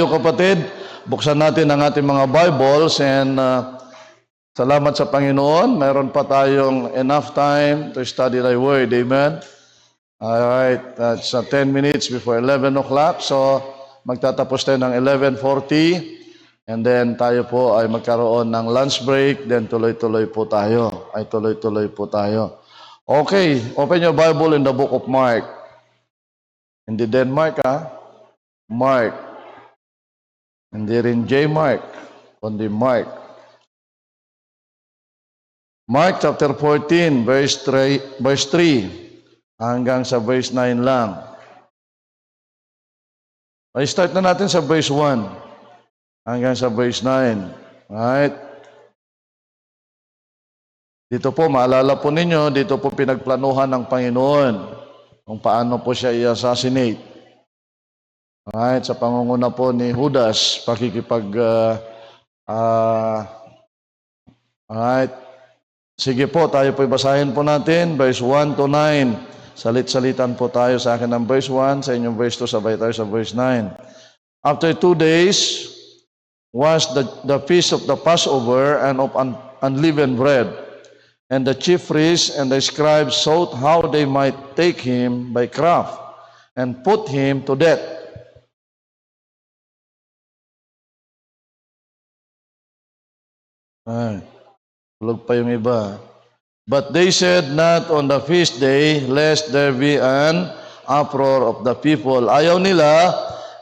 Kapatid, buksan natin ang ating mga Bibles and salamat sa Panginoon. Mayroon pa tayong enough time to study thy word. Amen? Alright, that's 10 minutes before 11 o'clock. So, magtatapos tayo ng 11:40 and then tayo po ay magkaroon ng lunch break. Then tuloy-tuloy po tayo. Okay, open your Bible in the book of Mark. Hindi Denmark, Mark. Hindi rin J. Mark, kundi Mark. Mark chapter 14, verse 3 hanggang sa verse 9 lang. Ay start na natin sa verse 1 hanggang sa verse 9. Right? Dito po, maalala po ninyo, dito po pinagplanuhan ng Panginoon kung paano po siya i-assassinate. Alright, sa pangunguna po ni Judas, alright. Sige po, tayo po basahin po natin, verse 1 to 9. Salit-salitan po tayo sa akin ng verse 1, sa inyong verse 2, sabay tayo sa verse 9. After 2 days was the feast of the Passover and of unleavened bread. And the chief priests and the scribes sought how they might take him by craft and put him to death. Tulog pa yung iba. But they said not on the feast day, lest there be an uproar of the people. Ayaw nila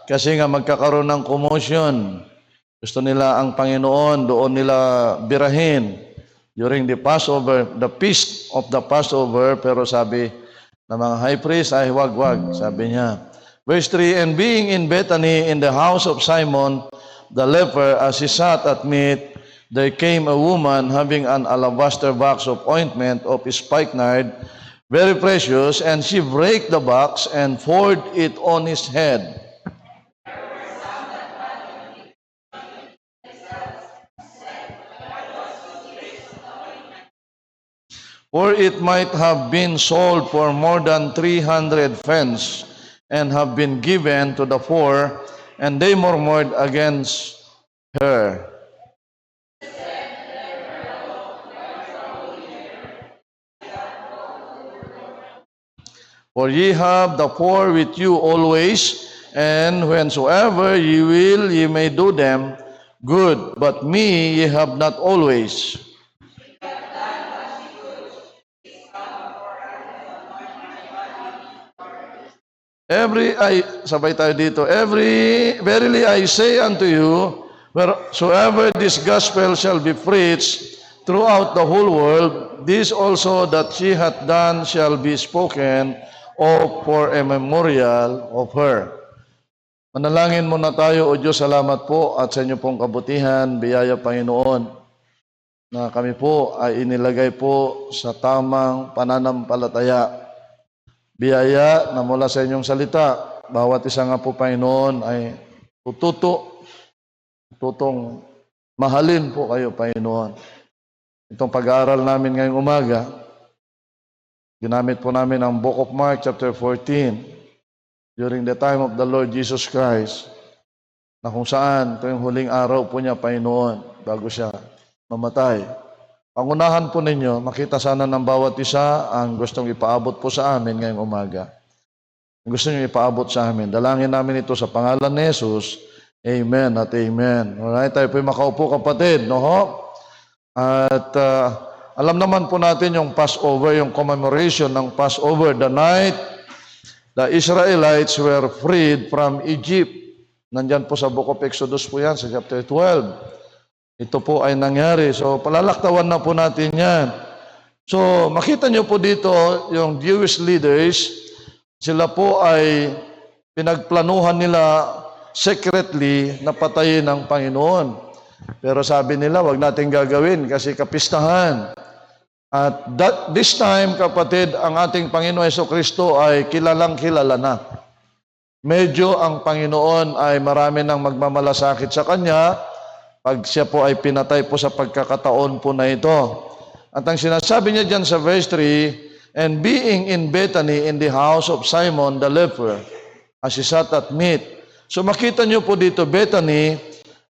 kasi nga magkakaroon ng commotion. Gusto nila ang Panginoon, doon nila birahin during the Passover, the feast of the Passover. Pero sabi ng mga high priest, ay wag, sabi niya. Verse 3, and being in Bethany in the house of Simon the leper, as he sat at meat, there came a woman having an alabaster box of ointment of spikenard, very precious, and she brake the box and poured it on his head. For it might have been sold for more than 300 pence, and have been given to the poor, and they murmured against her. For ye have the poor with you always, and whensoever ye will, ye may do them good. But me ye have not always. Verily I say unto you, wheresoever this gospel shall be preached throughout the whole world, this also that she hath done shall be spoken of for a memorial of her. Manalangin muna tayo. O Diyos, salamat po at sa inyo pong kabutihan, biyaya Panginoon, na kami po ay inilagay po sa tamang pananampalataya. Biyaya na mula sa inyong salita, bawat isa nga po Panginoon ay tutong mahalin po kayo Panginoon. Itong pag-aaral namin ngayong umaga, ginamit po namin ang Book of Mark chapter 14 during the time of the Lord Jesus Christ, na kung saan ito yung huling araw po niya, Panginoon, bago siya mamatay. Pangunahan po ninyo, makita sana ng bawat isa ang gustong ipaabot po sa amin ngayong umaga. Ang gusto niyo ipaabot sa amin. Dalangin namin ito sa pangalan ni Jesus. Amen at amen. Alright, tayo po yung makaupo kapatid. No ho? At alam naman po natin yung Passover, yung commemoration ng Passover, the night the Israelites were freed from Egypt. Nandyan po sa Book of Exodus po yan, sa chapter 12. Ito po ay nangyari. So, palalaktawan na po natin yan. So, makita nyo po dito, yung Jewish leaders, sila po ay pinagplanuhan nila secretly na patayin ng Panginoon. Pero sabi nila, wag natin gagawin kasi kapistahan. At this time, kapatid, ang ating Panginoon Jesucristo ay kilalang-kilala na. Medyo ang Panginoon ay marami nang magmamalasakit sa Kanya pag siya po ay pinatay po sa pagkakataon po na ito. At ang sinasabi niya dyan sa verse 3, and being in Bethany in the house of Simon the leper, as he sat at meat, So makita nyo po dito, Bethany,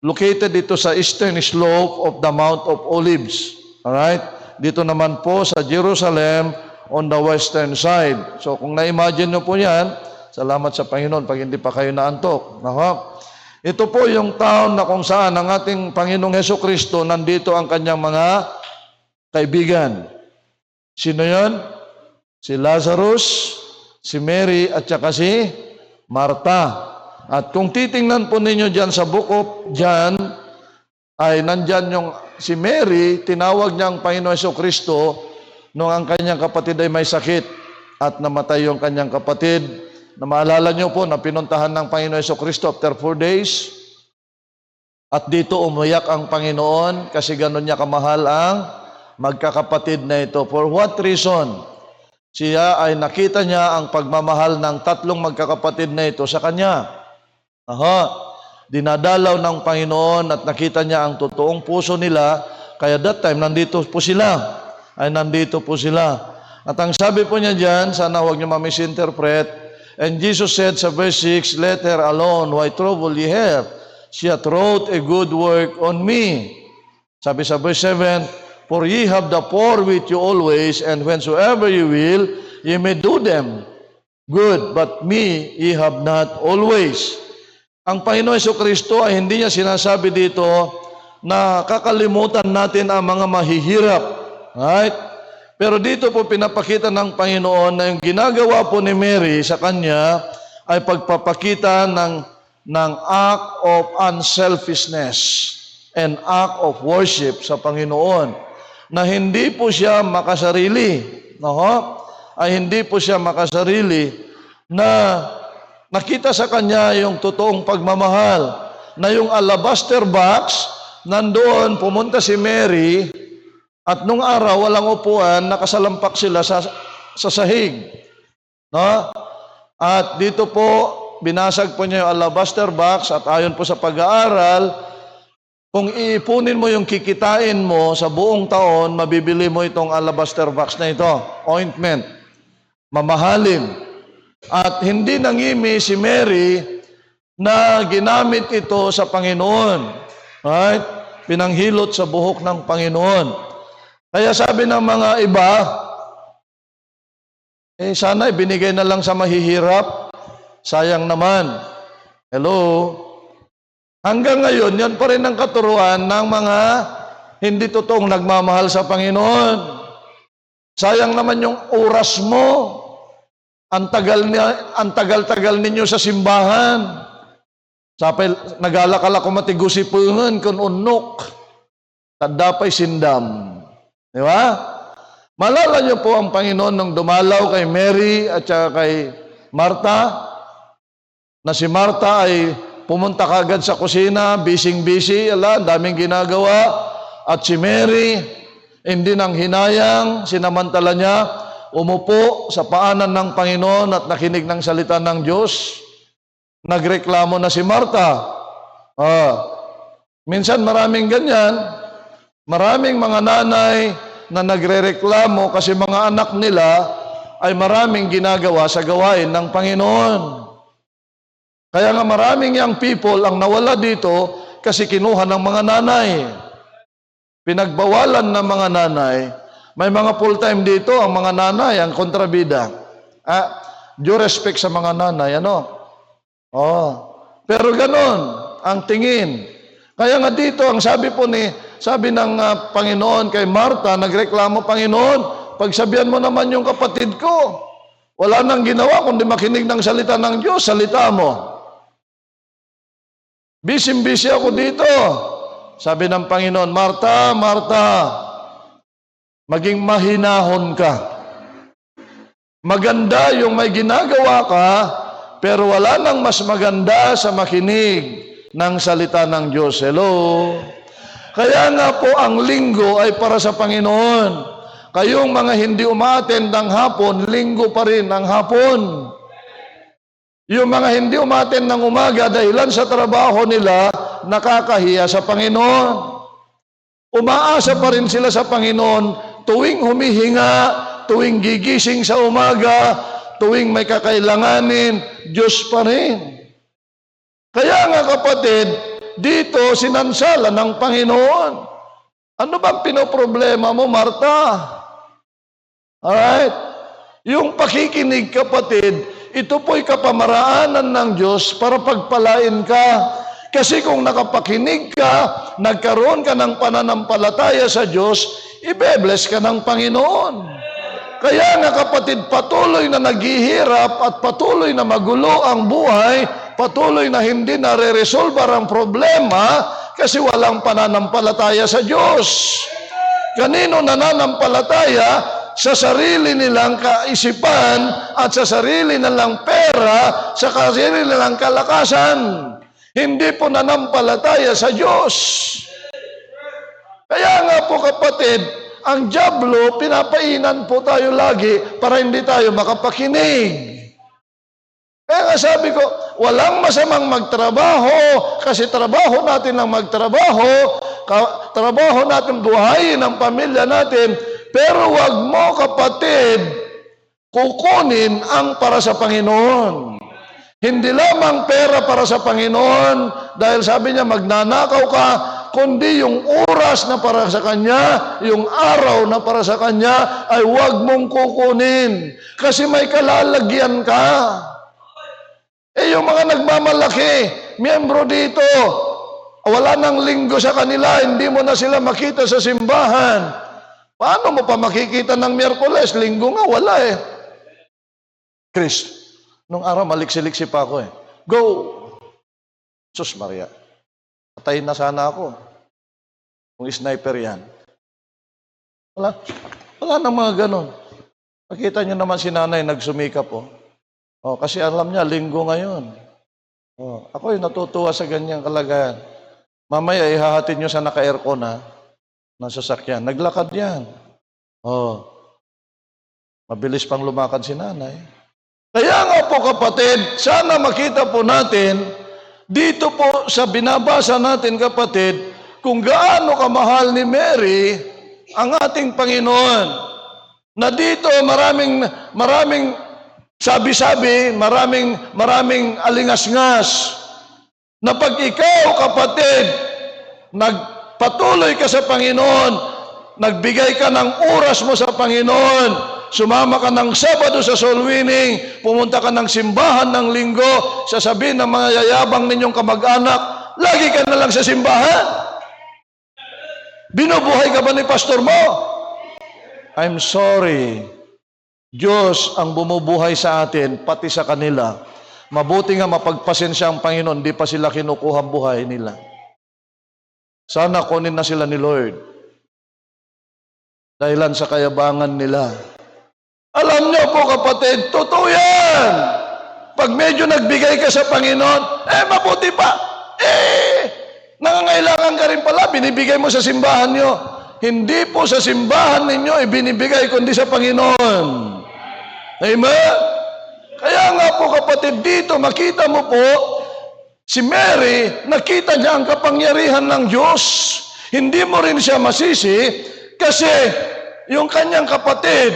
located dito sa eastern slope of the Mount of Olives. Alright? Dito naman po sa Jerusalem on the western side. So kung na-imagine nyo po yan, salamat sa Panginoon pag hindi pa kayo naantok. Ito po yung town na kung saan ang ating Panginoong Hesukristo, nandito ang kanyang mga kaibigan. Sino yon? Si Lazarus, si Mary, at saka si Marta. At kung titingnan po ninyo dyan sa book of John, ay nandyan yung si Mary, tinawag niya ang Panginoong Hesukristo nung ang kanyang kapatid ay may sakit at namatay yung kanyang kapatid. Na maalala nyo po na pinuntahan ng Panginoong Hesukristo after 4 days. At dito umiyak ang Panginoon kasi ganun niya kamahal ang magkakapatid na ito. For what reason? Siya ay nakita niya ang pagmamahal ng tatlong magkakapatid na ito sa kanya. Dinadalaw ng Panginoon at nakita niya ang totoong puso nila, kaya that time nandito po sila. At ang sabi po niya dyan, sana huwag niyo ma-misinterpret, and Jesus said sa verse 6, "Let her alone, why trouble ye her? She hath wrought a good work on me." Sabi sa verse 7, "For ye have the poor with you always, and whensoever ye will, ye may do them good, but me ye have not always." Ang Panginoon Hesukristo ay hindi niya sinasabi dito na kakalimutan natin ang mga mahihirap. Right? Pero dito po pinapakita ng Panginoon na yung ginagawa po ni Mary sa kanya ay pagpapakita ng act of unselfishness and act of worship sa Panginoon. Na hindi po siya makasarili. Hindi po siya makasarili na nakita sa kanya yung totoong pagmamahal, na yung alabaster box, nandoon, pumunta si Mary, at nung araw, walang upuan, nakasalampak sila sa sahig. At dito po, binasag po niya yung alabaster box, at ayon po sa pag-aaral, kung iipunin mo yung kikitain mo sa buong taon, mabibili mo itong alabaster box na ito, ointment, mamahalin. At hindi nangimi si Mary na ginamit ito sa Panginoon. Right? Pinanghilot sa buhok ng Panginoon. Kaya sabi ng mga iba, sana ibinigay na lang sa mahihirap. Sayang naman. Hello? Hanggang ngayon, yan pa rin ang katuruan ng mga hindi totoong nagmamahal sa Panginoon. Sayang naman yung oras mo. Ang tagal-tagal ninyo sa simbahan. Sapay, nagalakala ko matigusipungan kung unok. Kadapay sindam. Di ba? Malala niyo po ang Panginoon nung dumalaw kay Mary at saka kay Marta, na si Marta ay pumunta kagad sa kusina, busy-busy, daming ginagawa. At si Mary, hindi nang hinayang, sinamantala niya, umupo sa paanan ng Panginoon at nakinig ng salita ng Diyos. Nagreklamo na si Marta. Minsan maraming ganyan. Maraming mga nanay na nagrereklamo kasi mga anak nila ay maraming ginagawa sa gawain ng Panginoon. Kaya nga maraming young people ang nawala dito kasi kinuha ng mga nanay. Pinagbawalan ng mga nanay. May mga full-time dito, ang mga nanay, ang kontrabida. Due respect sa mga nanay, Pero ganon, ang tingin. Kaya nga dito, ang sabi ng Panginoon kay Marta, nagreklamo, Panginoon, pagsabihan mo naman yung kapatid ko. Wala nang ginawa kundi makinig ng salita ng Diyos, salita mo. Busy ako dito. Sabi ng Panginoon, Marta, Marta, maging mahinahon ka. Maganda yung may ginagawa ka, pero wala nang mas maganda sa makinig ng salita ng Diyos. Hello? Kaya nga po ang linggo ay para sa Panginoon. Kayong mga hindi umaattend ng hapon, linggo pa rin ang hapon. Yung mga hindi umaattend ng umaga dahilan sa trabaho nila, nakakahiya sa Panginoon. Umaasa pa rin sila sa Panginoon tuwing humihinga, tuwing gigising sa umaga, tuwing may kakailanganin, Diyos pa rin. Kaya nga kapatid, dito sinansala ng Panginoon. Ano bang pinoproblema mo, Marta? Alright? Yung pakikinig, kapatid, ito po'y kapamaraanan ng Diyos para pagpalain ka. Kasi kung nakapakinig ka, nagkaroon ka ng pananampalataya sa Diyos, ibe-bless ka ng Panginoon. Kaya nga kapatid, patuloy na naghihirap at patuloy na magulo ang buhay, patuloy na hindi nare-resolve ang problema kasi walang pananampalataya sa Diyos. Kanino nananampalataya? Sa sarili nilang kaisipan at sa sarili nilang pera, sa sarili nilang kalakasan. Hindi po nanampalataya sa Diyos. Kaya nga po kapatid, ang dyablo, pinapainan po tayo lagi para hindi tayo makapakinig. Kaya nga sabi ko, walang masamang magtrabaho kasi trabaho natin lang magtrabaho, trabaho natin buhayin ang pamilya natin, pero wag mo kapatid kukunin ang para sa Panginoon. Hindi lamang pera para sa Panginoon dahil sabi niya magnanakaw ka, kundi yung oras na para sa Kanya, yung araw na para sa Kanya ay wag mong kukunin kasi may kalalagyan ka. Yung mga nagmamalaki, miyembro dito, wala nang linggo sa kanila, hindi mo na sila makita sa simbahan. Paano mo pa makikita ng Miyerkules? Linggo nga, wala Chris, nung araw maliksi-liksi pa ako Go! Sus Maria, patayin na sana ako. Kung sniper yan. Wala nang mga ganon. Nakita niyo naman si nanay nagsumikap kasi alam niya, linggo ngayon. Ako natutuwa sa ganyang kalagayan. Mamaya ihahatid niyo sa naka-aircon ng sasakyan. Naglakad yan. Mabilis pang lumakad si nanay. Kaya nga po kapatid, sana makita po natin, dito po sa binabasa natin kapatid, kung gaano kamahal ni Mary ang ating Panginoon. Na dito maraming sabi-sabi, maraming alingas-ngas. Na pag ikaw kapatid, nagpatuloy ka sa Panginoon, nagbigay ka ng oras mo sa Panginoon, sumama ka ng Sabado sa soul winning, pumunta ka ng simbahan ng linggo, sasabihin ng mga yayabang ninyong kamag-anak, lagi ka na lang sa simbahan. Binubuhay ka ba ni pastor mo? I'm sorry. Diyos ang bumubuhay sa atin, pati sa kanila. Mabuti nga mapagpasensya ang Panginoon, di pa sila kinukuha buhay nila. Sana kunin na sila ni Lord. Dahilan sa kayabangan nila. Alam niyo po kapatid, totoo yan. Pag medyo nagbigay ka sa Panginoon, mabuti pa. Nangangailangan ka rin pala, binibigay mo sa simbahan niyo. Hindi po sa simbahan ninyo ibinibigay, kundi sa Panginoon. Amen? Kaya nga po kapatid, dito makita mo po, si Mary, nakita niya ang kapangyarihan ng Diyos. Hindi mo rin siya masisi kasi yung kanyang kapatid,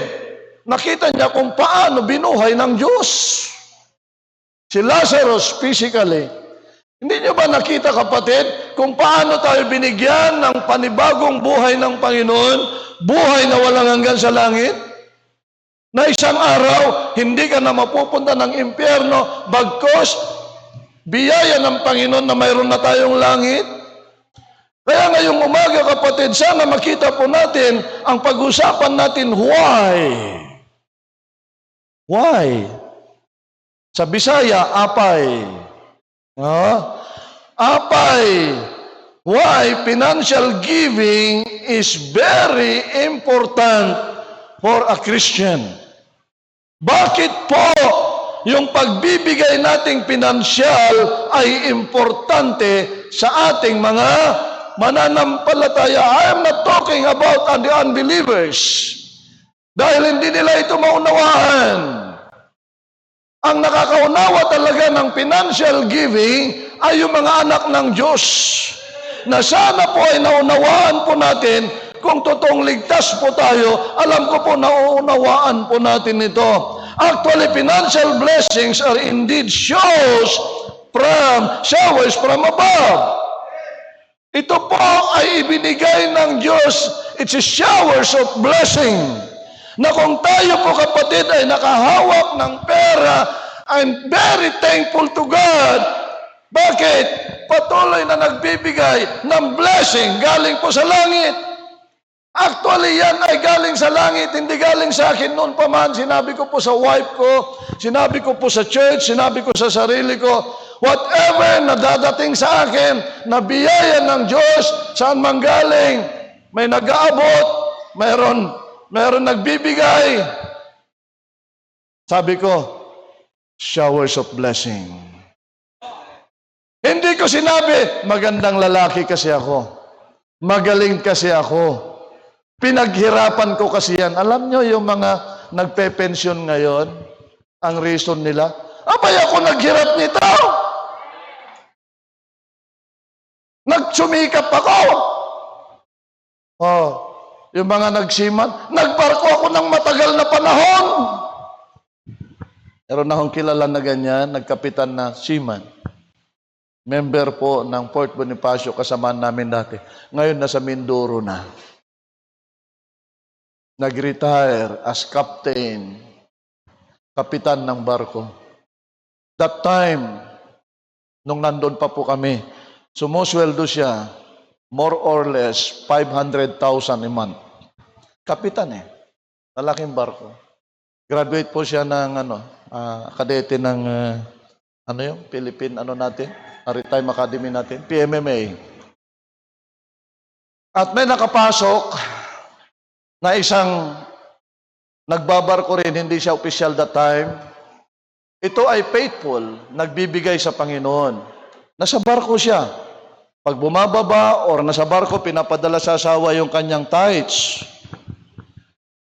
nakita niya kung paano binuhay ng Diyos. Si Lazarus physically. Hindi niyo ba nakita kapatid kung paano tayo binigyan ng panibagong buhay ng Panginoon? Buhay na walang hanggan sa langit? Na isang araw, hindi ka na mapupunta ng impyerno bagkos biyaya ng Panginoon na mayroon na tayong langit. Kaya ngayong umaga kapatid, sana makita po natin ang pag-usapan natin, why? Why? Sa Bisaya, apay. Apay. Why? Financial giving is very important for a Christian. Bakit po yung pagbibigay nating pinansyal ay importante sa ating mga mananampalataya? I am not talking about the unbelievers. Dahil hindi nila ito maunawaan. Ang nakakaunawa talaga ng financial giving ay yung mga anak ng Diyos. Na sana po ay naunawaan po natin kung totoong ligtas po tayo, alam ko po nauunawaan po natin ito. Actually, financial blessings are indeed shows showers from above. Ito po ay ibinigay ng Diyos. It's a showers of blessing. Na kung tayo po kapatid ay nakahawak ng pera, I'm very thankful to God. Bakit? Patuloy na nagbibigay ng blessing galing po sa langit. Actually, yan ay galing sa langit, hindi galing sa akin noon pa man. Sinabi ko po sa wife ko, sinabi ko po sa church, sinabi ko sa sarili ko, whatever na dadating sa akin, na biyaya ng Diyos, saan man galing, may nag-aabot, mayroon nagbibigay. Sabi ko, showers of blessing. Hindi ko sinabi, magandang lalaki kasi ako. Magaling kasi ako. Pinaghirapan ko kasi yan. Alam nyo yung mga nagpe-pension ngayon, ang reason nila, abay ako naghirap nito. Nagsumikap ako. Oh, yung mga nagsiman, nagbarko ako ng matagal na panahon. Meron akong kilala na ganyan, nagkapitan na seaman. Member po ng Port Bonifacio, kasamaan namin dati. Ngayon nasa Mindoro na. Nag-retire as captain, kapitan ng barko. That time, nung nandun pa po kami, sumusweldo siya, more or less, 500,000 a month. Kapitan malaking barko. Graduate po siya ng kadete ng, Philippine, Maritime Academy natin, PMMA. At may nakapasok, na isang nagbabarko rin, hindi siya official that time. Ito ay faithful, nagbibigay sa Panginoon. Nasa barko siya. Pag bumababa or nasa barko, pinapadala sa asawa yung kanyang tithes.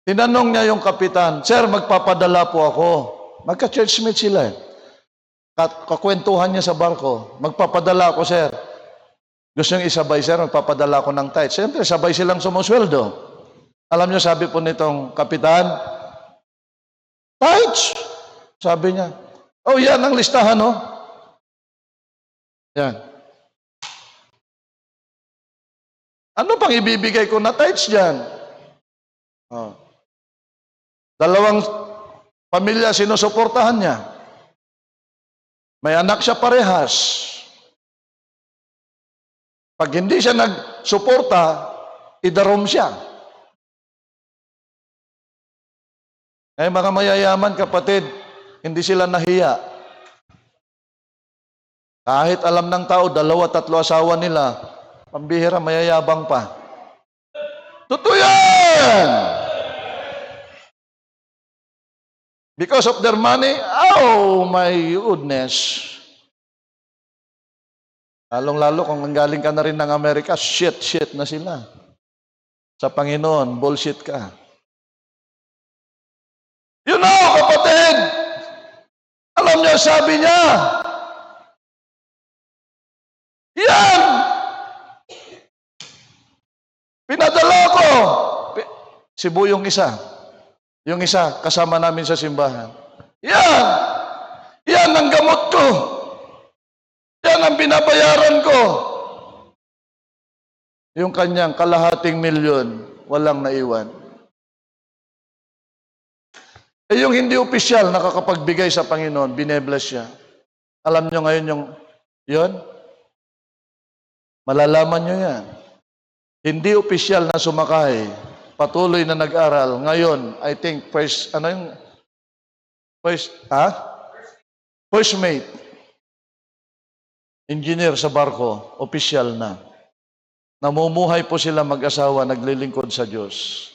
Tinanong niya yung kapitan, Sir, magpapadala po ako. Magka-churchmate sila Kakwentuhan niya sa barko, magpapadala ako, Sir. Gusto niyong isabay, Sir, magpapadala ako ng tithes. Siyempre, sabay silang sumusweldo. Alam niyo, sabi po nitong kapitan, tithes! Sabi niya, oh, yan ang listahan, no? Yan. Ano pang ibibigay ko na tithes dyan? Oh. 2 pamilya sinusuportahan niya. May anak siya parehas. Pag hindi siya nagsuporta, idarom siya. Eh, mga mayayaman, kapatid, hindi sila nahiya. Kahit alam ng tao, 2-3 asawa nila, pambihira, mayayabang pa. Totoo yan! Because of their money, oh my goodness. Lalong-lalo kung galing ka na rin ng Amerika, shit na sila. Sa Panginoon, bullshit ka. You know, kapatid, alam niyo, sabi niya, yan, pinadala ko. Cebu yung isa, kasama namin sa simbahan. Yan ang gamot ko. Yan ang binabayaran ko. Yung kanyang kalahating milyon, walang naiwan. Eh, yung hindi opisyal nakakapagbigay sa Panginoon, binebless siya. Alam nyo ngayon yun? Malalaman nyo yan. Hindi opisyal na sumakay, patuloy na nag-aral. Ngayon, I think first mate. Engineer sa barko, opisyal na. Namumuhay po sila mag-asawa, naglilingkod sa Diyos.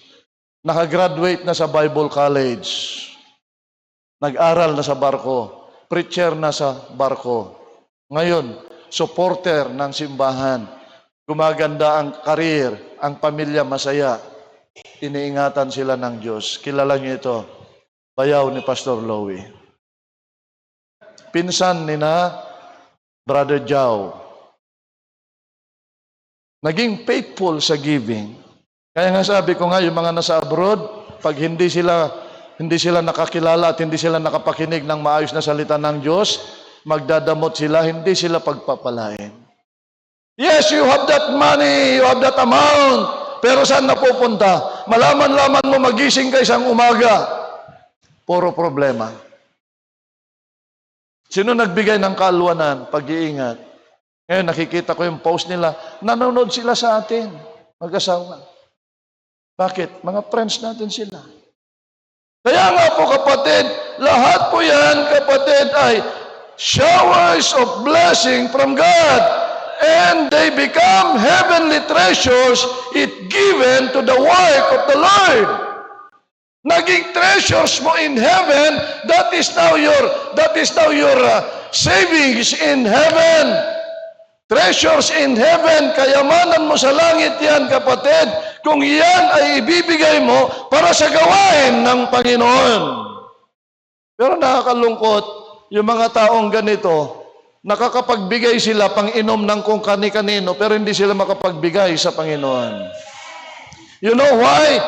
Nakagraduate na sa Bible College. Nag-aral na sa barko. Preacher na sa barko. Ngayon, supporter ng simbahan. Gumaganda ang karir, ang pamilya masaya. Iniingatan sila ng Diyos. Kilala niyo ito, bayaw ni Pastor Louie. Pinsan ni na Brother Jao. Naging faithful sa giving. Kaya nga sabi ko nga, yung mga nasa abroad, pag hindi sila nakakilala at hindi sila nakapakinig ng maayos na salita ng Diyos, magdadamot sila, hindi sila pagpapalain. Yes, you have that money, you have that amount, pero saan napupunta? Malaman-laman mo magising ka isang umaga, puro problema. Sino nagbigay ng kaluwanan, pag-iingat? Ngayon, nakikita ko yung post nila, nanonood sila sa atin, mag-asawa. Bakit? Mga friends natin sila. Kaya nga po kapatid, lahat po yan kapatid ay showers of blessing from God. And they become heavenly treasures it given to the work of the Lord. Naging treasures mo in heaven, that is now your savings in heaven. Treasures in heaven, kayamanan mo sa langit yan kapatid, kung yan ay ibibigay mo para sa gawain ng Panginoon. Pero nakakalungkot, yung mga taong ganito, nakakapagbigay sila pang inom ng kung kani-kanino, pero hindi sila makapagbigay sa Panginoon. You know why?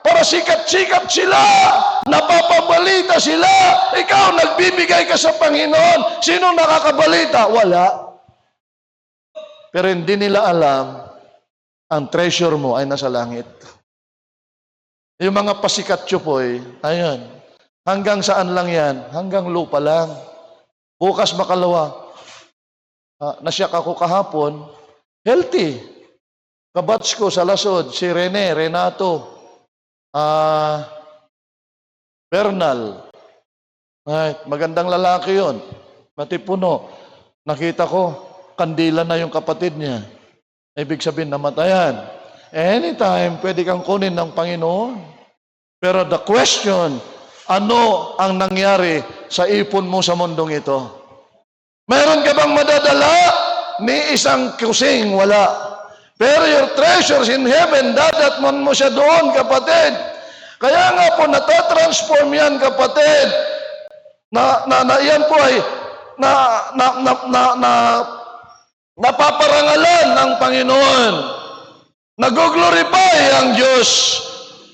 Para sikat-sikat sila, napapabalita sila, ikaw nagbibigay ka sa Panginoon, sino nakakabalita? Wala. Pero hindi nila alam, ang treasure mo ay nasa langit. Yung mga pasikat chupoy, ayun, hanggang saan lang yan? Hanggang lupa lang. Bukas makalawa, nasyak ako kahapon, healthy. Kabats ko sa Lasod, si Renato, Bernal. Right, magandang lalaki yon, matipuno. Nakita ko, kandila na yung kapatid niya. Ibig sabihin, namatayan. Anytime, pwede kang kunin ng Panginoon. Pero the question, ano ang nangyari sa ipon mo sa mundong ito? Meron ka bang madadala? Ni isang kusing, wala. Pero your treasures in heaven, dadatman mo siya doon, kapatid. Kaya nga po, natatransform yan, kapatid. Yan po ay napaparangalan ng Panginoon. Nag-glorify ang Diyos.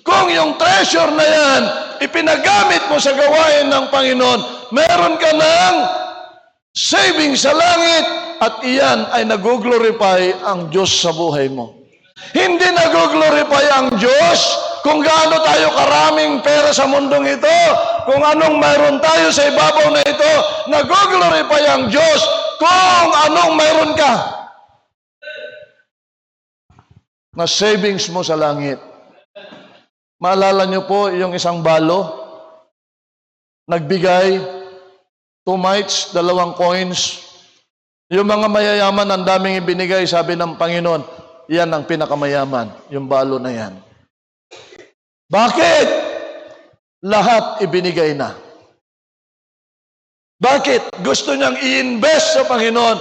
Kung yung treasure na yan, ipinagamit mo sa gawain ng Panginoon, meron ka ng saving sa langit, at iyan ay nag-glorify ang Diyos sa buhay mo. Hindi nag-glorify ang Diyos kung gaano tayo karaming pera sa mundong ito, kung anong mayroon tayo sa ibabaw na ito. Nag-glorify ang Diyos kung anong mayroon ka na savings mo sa langit. Maalala niyo po yung isang balo, nagbigay 2 mites, 2 coins. Yung mga mayayaman, ang daming ibinigay, sabi ng Panginoon, yan ang pinakamayaman, yung balo na yan. Bakit? Lahat ibinigay na. Bakit? Gusto niyang i-invest sa Panginoon.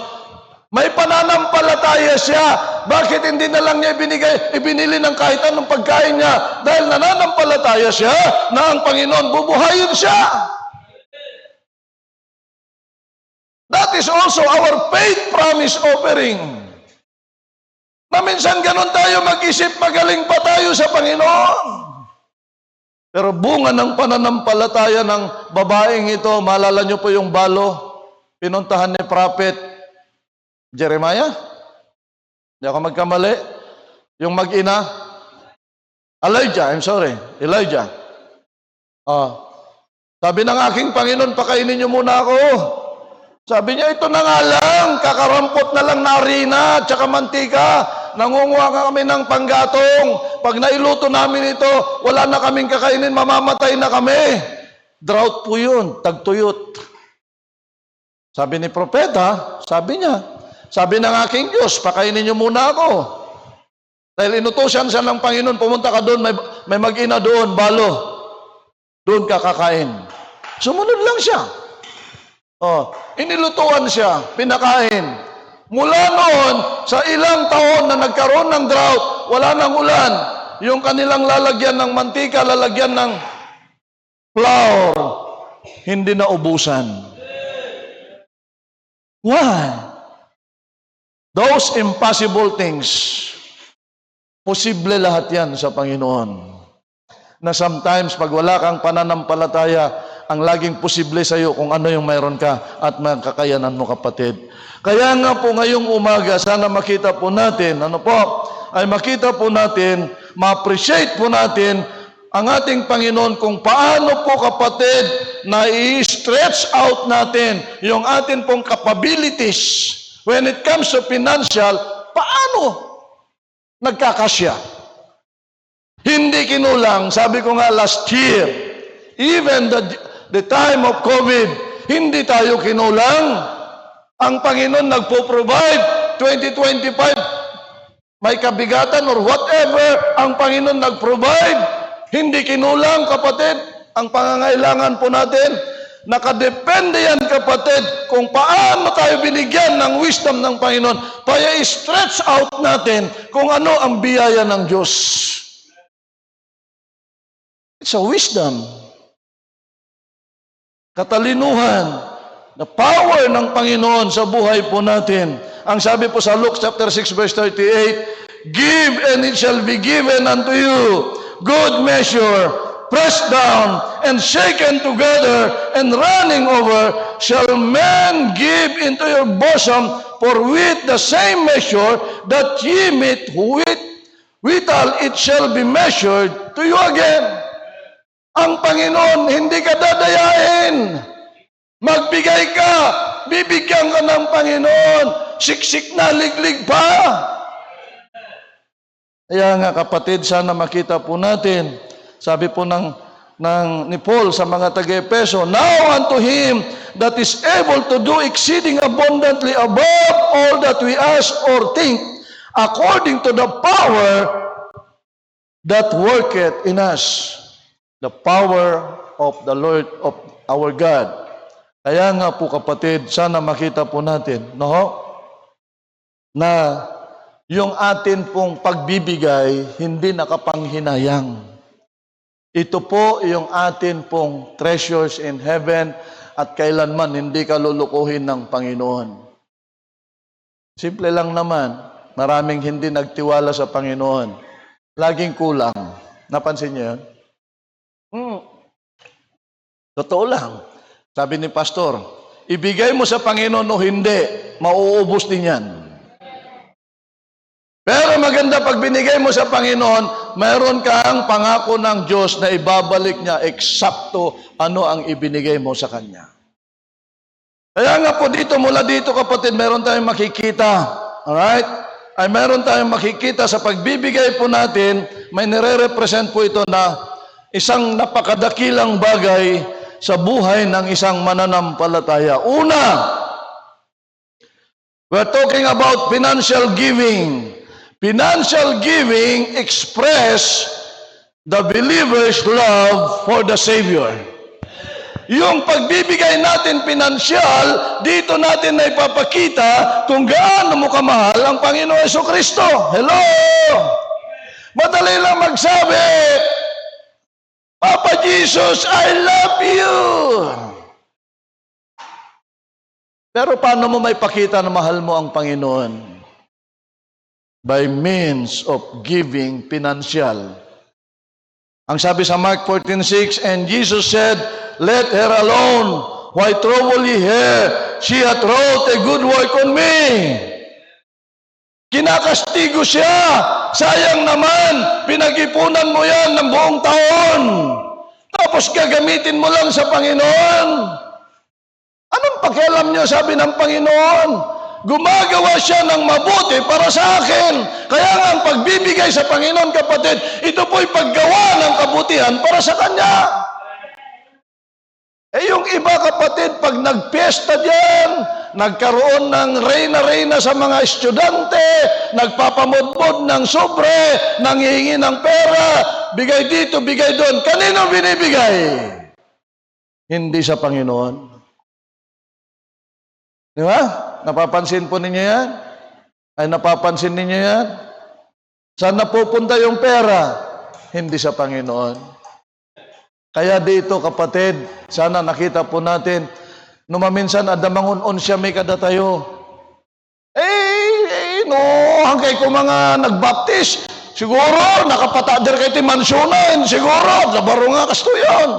May pananampalataya siya. Bakit hindi na lang niya ibinili ng kahit anong pagkain niya? Dahil nananampalataya siya na ang Panginoon bubuhayin siya. That is also our faith promise offering. Na minsan ganun tayo mag-isip, magaling pa tayo sa Panginoon. Pero bunga ng pananampalataya ng babaeng ito, maalala niyo po yung balo, pinuntahan ni Prophet Jeremiah? Hindi ako magkamali. Yung mag-ina, Elijah. Sabi ng aking Panginoon, pakainin niyo muna ako. Sabi niya, ito na nga lang, kakarampot na lang na harina at saka mantika. Nangunguha kami ng panggatong. Pag nailuto namin ito, wala na kaming kakainin, mamamatay na kami. Drought po yun, tagtuyot. Sabi ni propeta, sabi niya, sabi ng aking Diyos, pakainin niyo muna ako. Dahil inutusan siya ng Panginoon, pumunta ka doon, may mag-ina doon, balo. Doon ka kakain. Sumunod lang siya. Inilutuan siya, pinakain. Mula noon, sa ilang taon na nagkaroon ng drought, wala nang ulan, yung kanilang lalagyan ng mantika, lalagyan ng flour, hindi na ubusan. Why? Those impossible things, posible lahat yan sa Panginoon. Na sometimes, pag wala kang pananampalataya, ang laging posible sa iyo kung ano yung mayroon ka at mga kakayanan mo, kapatid. Kaya nga po ngayong umaga, sana makita po natin, ay makita po natin, ma-appreciate po natin ang ating Panginoon kung paano po, kapatid, na i-stretch out natin yung atin pong capabilities when it comes to financial, paano nagkakasya. Hindi kinulang. Sabi ko nga last year, even the time of COVID, hindi tayo kinulang. Ang Panginoon nagpo-provide. 2025, may kabigatan or whatever, ang Panginoon nag-provide. Hindi kinulang, kapatid, ang pangangailangan po natin. Nakadepende yan, kapatid, kung paano tayo binigyan ng wisdom ng Panginoon. Kaya i-stretch out natin kung ano ang biyaya ng Diyos. It's a wisdom. Katalinuhan, the power ng Panginoon sa buhay po natin. Ang sabi po sa Luke chapter 6 verse 38, give and it shall be given unto you, good measure, pressed down and shaken together and running over, shall men give into your bosom, for with the same measure that ye meet withal, it shall be measured to you again. Ang Panginoon, hindi ka dadayain. Magbigay ka, bibigyan ka ng Panginoon. Siksik na liglig pa. Kaya nga, kapatid, sana makita po natin. Sabi po ni Paul sa mga taga-Efeso, now unto him that is able to do exceeding abundantly above all that we ask or think, according to the power that worketh in us. The power of the Lord, of our God. Kaya nga po, kapatid, sana makita po natin, na yung atin pong pagbibigay, hindi nakapanghinayang. Ito po yung atin pong treasures in heaven at kailanman hindi ka lulukuhin ng Panginoon. Simple lang naman, maraming hindi nagtiwala sa Panginoon. Laging kulang. Napansin niyo yun? Totoo lang. Sabi ni Pastor, ibigay mo sa Panginoon o hindi, mauubos din yan. Pero maganda pag binigay mo sa Panginoon, mayroon kang pangako ng Diyos na ibabalik niya eksakto ano ang ibinigay mo sa Kanya. Kaya nga po dito, mula dito, kapatid, mayroon tayong makikita. Alright? Ay mayroon tayong makikita sa pagbibigay po natin, may nire-represent po ito na isang napakadakilang bagay sa buhay ng isang mananampalataya. Una, we're talking about financial giving. Financial giving express the believer's love for the Savior. Yung pagbibigay natin pinansyal, dito natin na ipapakita kung gaano mo kamahal ang Panginoon Jesucristo. Hello! Madali lang magsabi, Papa Jesus, I love you! Pero paano mo may pakita na mahal mo ang Panginoon? By means of giving financial. Ang sabi sa Mark 14:6, and Jesus said, let her alone. Why trouble ye her? She hath wrought a good work on me. Kinakastigo siya. Sayang naman, pinag-ipunan mo yan ng buong taon. Tapos gagamitin mo lang sa Panginoon. Anong pakialam niyo, sabi ng Panginoon? Gumagawa siya ng mabuti para sa akin. Kaya nga ang pagbibigay sa Panginoon, kapatid, ito po'y paggawa ng kabutihan para sa Kanya. Yung iba, kapatid, pag nagpiesta diyan, nagkaroon ng reyna-reyna sa mga estudyante, nagpapamudmod ng sobre, nanghihingi ng pera, bigay dito, bigay doon. Kanino binibigay? Hindi sa Panginoon. Di ba? Napapansin po ninyo yan? Ay napapansin ninyo yan? Saan napupunta yung pera? Hindi sa Panginoon. Kaya dito, kapatid, sana nakita po natin, numaminsan adamangon siya may kada tayo. Hangkay ko mga nagbaptis, siguro nakapatader kay ti mansyonan, siguro, labaro nga kasto yan.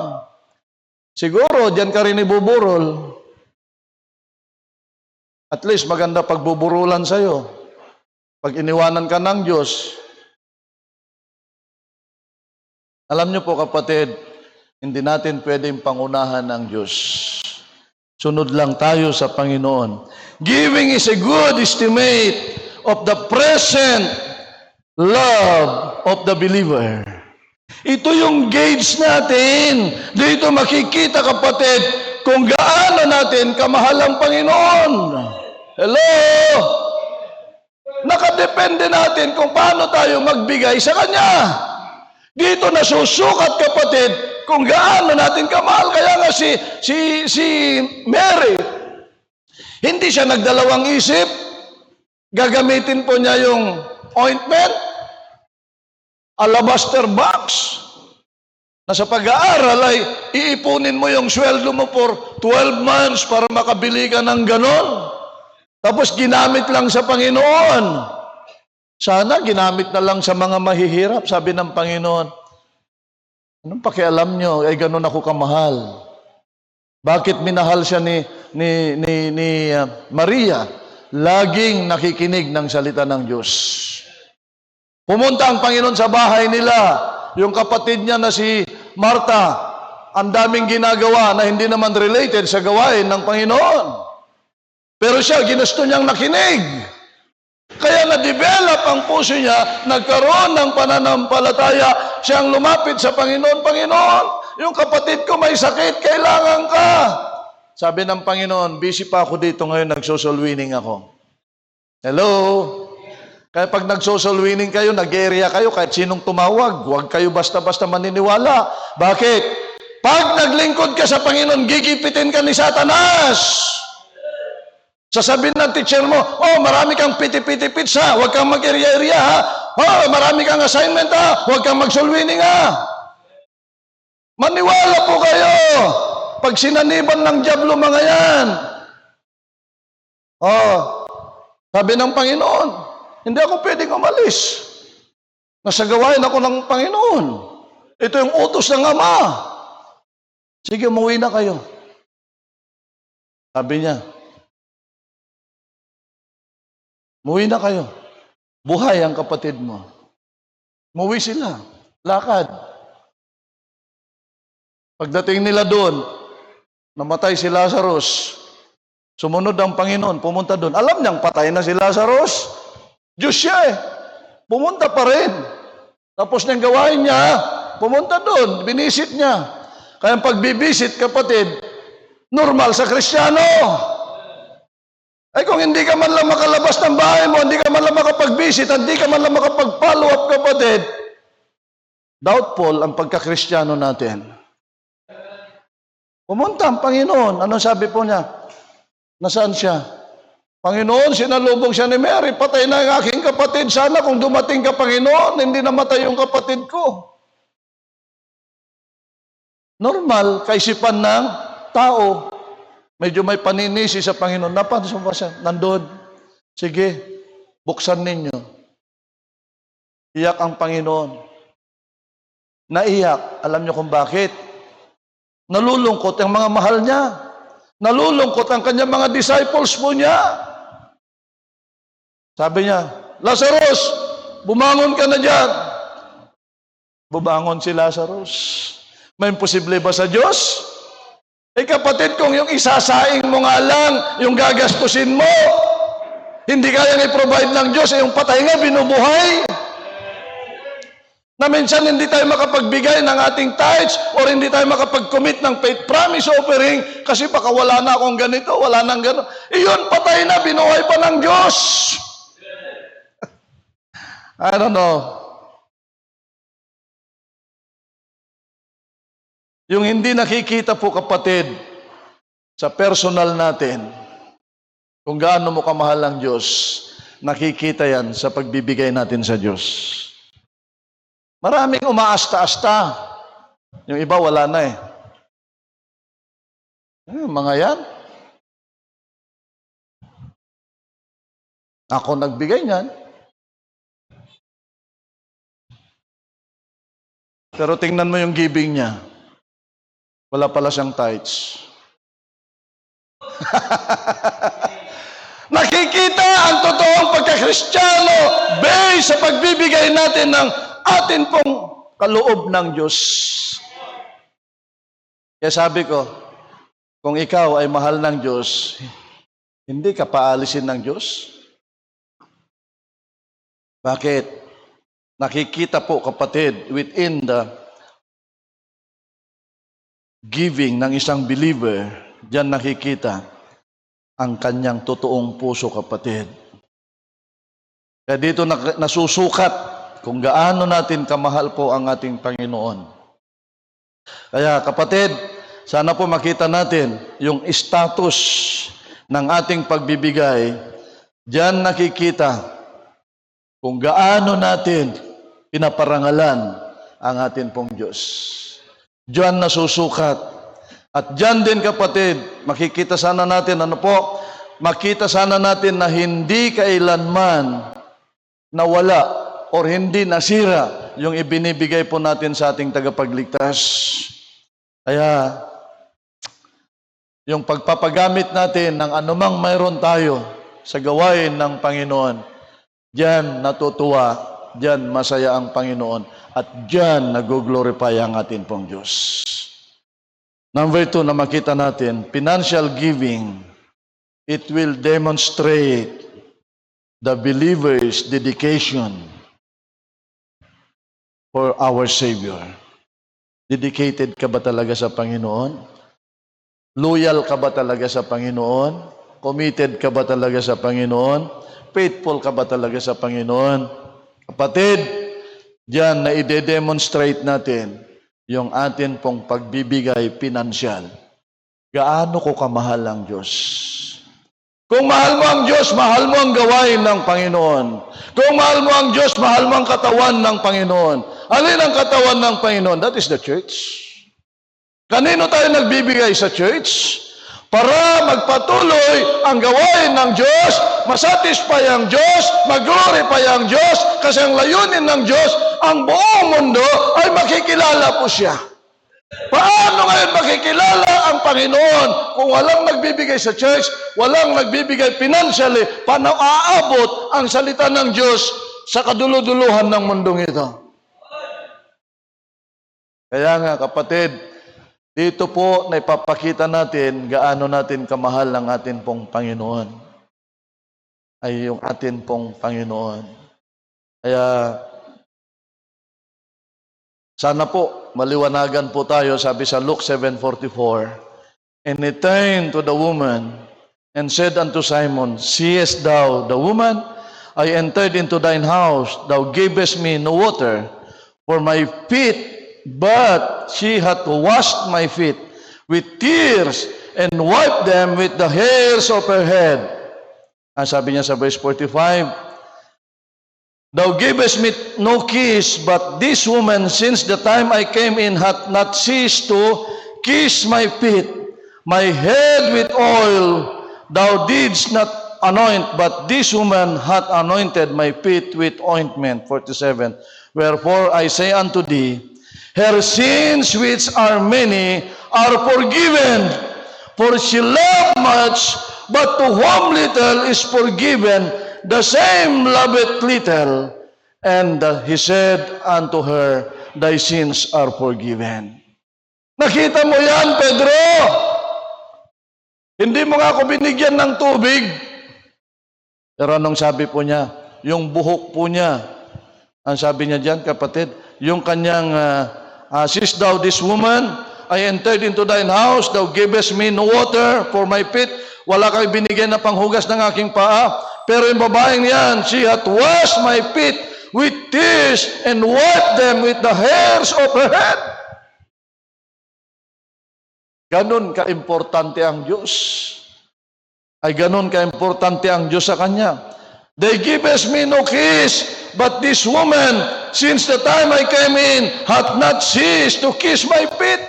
Siguro, diyan ka rin ibuburol. At least maganda pagbuburulan sa'yo. Pag iniwanan ka ng Diyos, alam niyo po kapatid, hindi natin pwedeng pangunahan ng Diyos. Sunod lang tayo sa Panginoon. Giving is a good estimate of the present love of the believer. Ito yung gauge natin. Dito makikita kapatid kung gaano natin kamahal ang Panginoon. Hello? Nakadepende natin kung paano tayo magbigay sa Kanya. Dito nasusukat kapatid kung gaano natin kamahal. Kaya nga si Mary, hindi siya nagdalawang isip. Gagamitin po niya yung ointment, alabaster box, na sa pag-aaral ay iipunin mo yung sweldo mo for 12 months para makabili ka ng ganon. Tapos ginamit lang sa Panginoon. Sana ginamit na lang sa mga mahihirap, sabi ng Panginoon. Anong pakialam nyo? Eh, ganon ako kamahal. Bakit minahal siya ni Maria? Laging nakikinig ng salita ng Diyos. Pumunta ang Panginoon sa bahay nila. Yung kapatid niya na si Martha, ang daming ginagawa na hindi naman related sa gawain ng Panginoon. Pero siya, ginusto niyang nakinig. Kaya na-develop ang puso niya, nagkaroon ng pananampalataya, siyang lumapit sa Panginoon. Panginoon, yung kapatid ko may sakit, kailangan ka. Sabi ng Panginoon, busy pa ako dito ngayon, nag-social winning ako. Hello? Kaya pag nag-social winning kayo, nag-area kayo, kahit sinong tumawag, huwag kayo basta-basta maniniwala. Bakit? Pag naglingkod ka sa Panginoon, gigipitin ka ni Satanas. Sasabihin ng teacher mo, oh, marami kang piti-piti pizza, huwag kang mag-area-area ha. Oh, marami kang assignment ha, huwag kang mag-soul winning ha. Maniwala po kayo. Pag sinaniban ng dyablo mga yan. Oh, sabi ng Panginoon, hindi ako pwedeng umalis. Nasa gawain ako ng Panginoon. Ito yung utos ng Ama. Sige, umuwi na kayo. Sabi niya, umuwi na kayo. Buhay ang kapatid mo. Umuwi sila. Lakad. Pagdating nila doon, namatay si Lazarus. Sumunod ang Panginoon, pumunta doon. Alam niyang patay na si Lazarus. Diyos siya eh. Pumunta pa rin. Tapos niyang gawain niya, pumunta doon, binisit niya. Kaya pagbibisit, kapatid, normal sa Kristiyano. Ay kung hindi ka man lang makalabas ng bahay mo, hindi ka man lang makapag-visit, hindi ka man lang makapag-follow up, kapatid, doubtful ang pagka-Kristiyano natin. Pumunta ang Panginoon. Anong sabi po niya? Nasaan siya? Panginoon, sinalubong siya ni Mary, patay na ang aking kapatid. Sana kung dumating ka, Panginoon, hindi namatay yung kapatid ko. Normal, kaisipan ng tao. Medyo may paninisi sa Panginoon. Napansin ba siya? Nandun. Sige, buksan ninyo. Iyak ang Panginoon. Naiyak. Alam niyo kung bakit? Nalulungkot ang mga mahal niya. Nalulungkot ang kanyang mga disciples po niya. Sabi niya, Lazarus, bumangon ka na dyan. Bumangon si Lazarus. May imposible ba sa Diyos? Eh kapatid, kung yung isasaing mo nga lang, yung gagastusin mo, hindi kayang i-provide ng Diyos, yung patay nga, binubuhay. Na minsan hindi tayo makapagbigay ng ating tithes or hindi tayo makapag-commit ng faith promise offering kasi baka wala na akong ganito, wala nang gano'n. Iyon, patay na, binuhay pa ng Diyos. I don't know. Yung hindi nakikita po kapatid sa personal natin, kung gaano mo kamahal ang Diyos, nakikita yan sa pagbibigay natin sa Diyos. Maraming umaasta-asta. Yung iba wala na eh. Mga yan. Ako nagbigay niyan. Pero tingnan mo yung giving niya. Wala pala siyang tithes. Nakikita ang totoong pagkakristyano based sa pagbibigay natin ng atin pong kaloob ng Diyos. Kaya sabi ko, kung ikaw ay mahal ng Diyos, hindi ka paalisin ng Diyos. Bakit? Nakikita po, kapatid, within the giving ng isang believer, diyan nakikita ang kanyang totoong puso, kapatid. Kaya dito nasusukat kung gaano natin kamahal po ang ating Panginoon. Kaya kapatid, sana po makita natin yung status ng ating pagbibigay. Diyan nakikita kung gaano natin pinaparangalan ang atin pong Diyos. Diyan nasusukat. At diyan din, kapatid, makikita sana natin, makita sana natin na hindi kailanman nawala or hindi nasira yung ibinibigay po natin sa ating tagapagligtas. Kaya, yung pagpapagamit natin ng anumang mayroon tayo sa gawain ng Panginoon, diyan natutuwa, diyan masaya ang Panginoon, at diyan nag-glorify ang atin pong Diyos. Number 2 na makita natin, financial giving, it will demonstrate the believer's dedication for our Savior. Dedicated ka ba talaga sa Panginoon? Loyal ka ba talaga sa Panginoon? Committed ka ba talaga sa Panginoon? Faithful ka ba talaga sa Panginoon? Kapatid, diyan na i-demonstrate natin yung atin pong pagbibigay pinansyal. Gaano ko kamahal ang Diyos? Kung mahal mo ang Diyos, mahal mo ang gawain ng Panginoon. Kung mahal mo ang Diyos, mahal mo ang katawan ng Panginoon. Alin ang katawan ng Panginoon? That is the church. Kanino tayo nagbibigay sa church? Para magpatuloy ang gawain ng Diyos, masatisfy ang Diyos, mag-glorify ang Diyos, kasi ang layunin ng Diyos, ang buong mundo ay makikilala po siya. Paano ngayon makikilala ang Panginoon kung walang nagbibigay sa church, walang nagbibigay financially, paano aabot ang salita ng Diyos sa kaduluduluhan ng mundong ito? Kaya nga, kapatid, dito po na ipapakita natin gaano natin kamahal ang atin pong Panginoon. Ay yung atin pong Panginoon. Kaya sana po maliwanagan po tayo, sabi sa Luke 7:44. And he turned to the woman and said unto Simon, seest thou the woman? I entered into thine house, thou gavest me no water for my feet, but she hath washed my feet with tears and wiped them with the hairs of her head. Ang sabi niya sa verse 45, thou gavest me no kiss, but this woman, since the time I came in, hath not ceased to kiss my feet, my head with oil thou didst not anoint, but this woman hath anointed my feet with ointment. 47, wherefore I say unto thee, her sins, which are many, are forgiven, for she loved much, but to whom little is forgiven, the same loveth little. And he said unto her, thy sins are forgiven. Nakita mo yan, Pedro? Hindi mo nga ako binigyan ng tubig. Pero anong sabi po niya? Yung buhok po niya. Ang sabi niya dyan, kapatid, yung kanyang seest thou this woman? I entered into thine house, thou gavest me no water for my feet. Wala kayo binigyan na panghugas ng aking paa. Pero yung babaeng yan, she hath washed my feet with tears and wiped them with the hairs of her head. Ganon ka-importante ang Diyos. Ay ganon ka-importante ang Diyos sa Kanya. They givest me no kiss, but this woman, since the time I came in, hath not ceased to kiss my feet.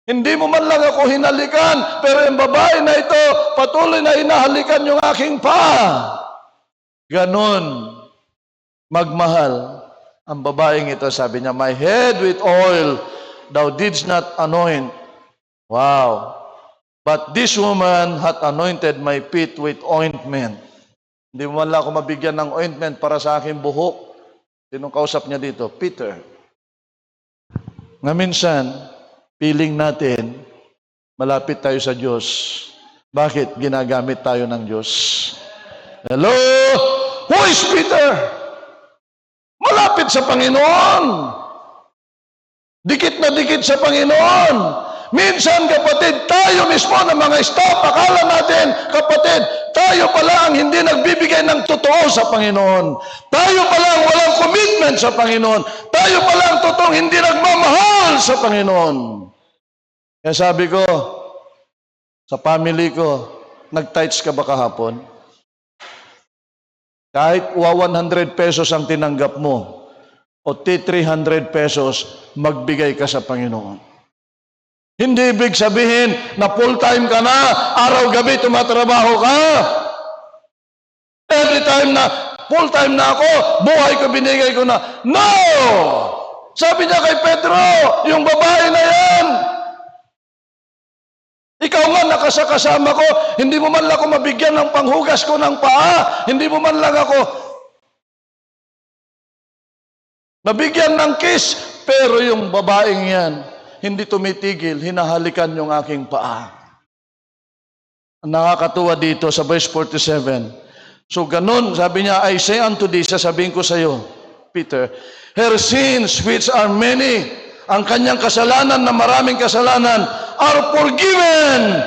Hindi mo man lang ako hinalikan, pero yung babae na ito, patuloy na hinahalikan yung aking paa. Ganon magmahal ang babaeng ito. Sabi niya, my head with oil thou didst not anoint, Wow. But this woman hath anointed my feet with ointment. Hindi mo man lang ako mabigyan ng ointment para sa aking buhok. Sinong kausap niya dito? Peter. Nga minsan, feeling natin, malapit tayo sa Diyos. Bakit ginagamit tayo ng Diyos? Hello? Who is Peter? Malapit sa Panginoon. Dikit na dikit sa Panginoon. Minsan, kapatid, tayo mismo ng mga staff, akala natin, kapatid, tayo pala ang hindi nagbibigay ng totoo sa Panginoon. Tayo pala ang walang commitment sa Panginoon. Tayo pala ang totoong hindi nagmamahal sa Panginoon. Kaya sabi ko, sa family ko, nag-tithes ka ba kahapon? Kahit 100 pesos ang tinanggap mo, o 300 pesos, magbigay ka sa Panginoon. Hindi ibig sabihin na full-time ka na, araw-gabi tumatrabaho ka. Every time na full-time na ako, buhay ko, binigay ko na. No! Sabi niya kay Pedro, yung babae na yan, ikaw nga nakasakasama ko, hindi mo man lang ako mabigyan ng panghugas ko ng paa, hindi mo man lang ako nabigyan ng kiss, pero yung babaeng yan, hindi tumitigil, hinahalikan yung aking paa. Nakakatuwa dito sa verse 47. So ganun, sabi niya, I say unto thee, sasabihin ko sa iyo, Peter, her sins which are many, ang kanyang kasalanan na maraming kasalanan, are forgiven.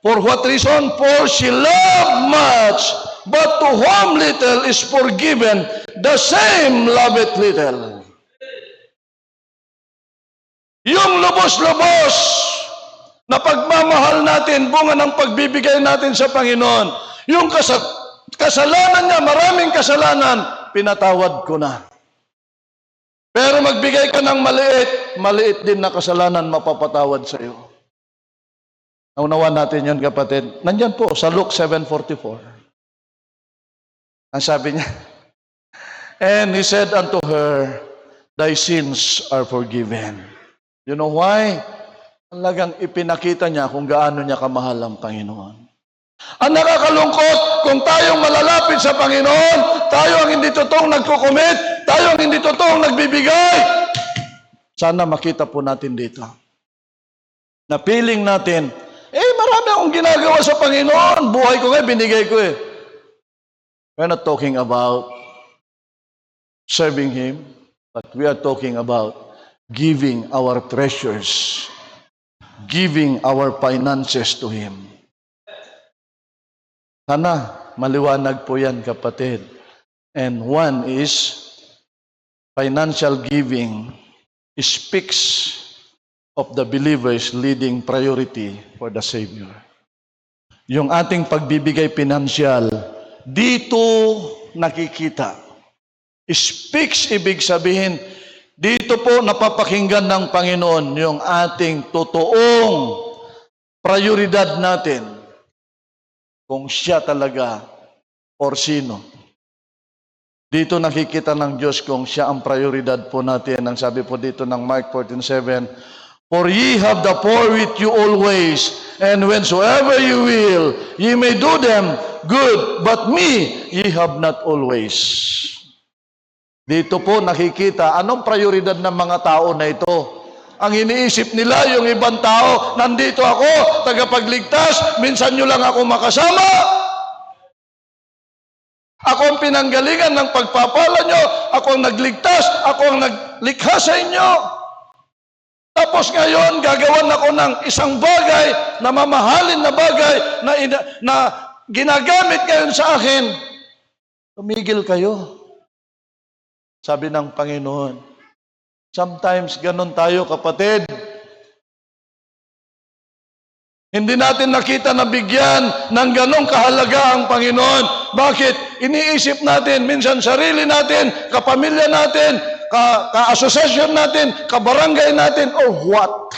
For what reason? For she loved much, but to whom little is forgiven, the same loveth little. Yung lubos-lubos na pagmamahal natin, bunga ng pagbibigay natin sa Panginoon, yung kasalanan niya, maraming kasalanan, pinatawad ko na. Pero magbigay ka ng maliit, maliit din na kasalanan mapapatawad sa iyo. Naunawan natin yun, kapatid. Nandyan po sa Luke 7:44. Ang sabi niya, and he said unto her, thy sins are forgiven. You know why? Talagang ipinakita niya kung gaano niya kamahal ang Panginoon. Ang nakakalungkot, kung tayong malalapit sa Panginoon, tayo ang hindi totoong nagkukumit, tayo ang hindi totoong nagbibigay. Sana makita po natin dito. Na feeling natin, marami akong ginagawa sa Panginoon. Buhay ko binigay ko eh. We're not talking about serving Him, but we are talking about giving our treasures, giving our finances to Him. Sana maliwanag po yan, kapatid. And one is, financial giving speaks of the believer's leading priority for the Savior. Yung ating pagbibigay pinansyal, dito nakikita. Speaks, ibig sabihin, dito po napapakinggan ng Panginoon yung ating totoong prioridad natin kung siya talaga or sino. Dito nakikita ng Diyos kung siya ang prioridad po natin. Ang sabi po dito ng Mark 14:7, for ye have the poor with you always, and whensoever you will, ye may do them good, but me ye have not always. Dito po nakikita, anong prioridad ng mga tao na ito? Ang iniisip nila, yung ibang tao, nandito ako, tagapagligtas, minsan nyo lang ako makasama. Ako ang pinanggalingan ng pagpapala nyo, ako ang nagligtas, ako ang naglikha sa inyo. Tapos ngayon, gagawan ako ng isang bagay, na mamahalin na bagay, na ginagamit ngayon sa akin. Tumigil kayo. Sabi ng Panginoon, sometimes ganun tayo, kapatid. Hindi natin nakita na bigyan ng ganong kahalaga ang Panginoon. Bakit? Iniisip natin, minsan sarili natin, kapamilya natin, ka-asosasyon natin, kabarangay natin, or what?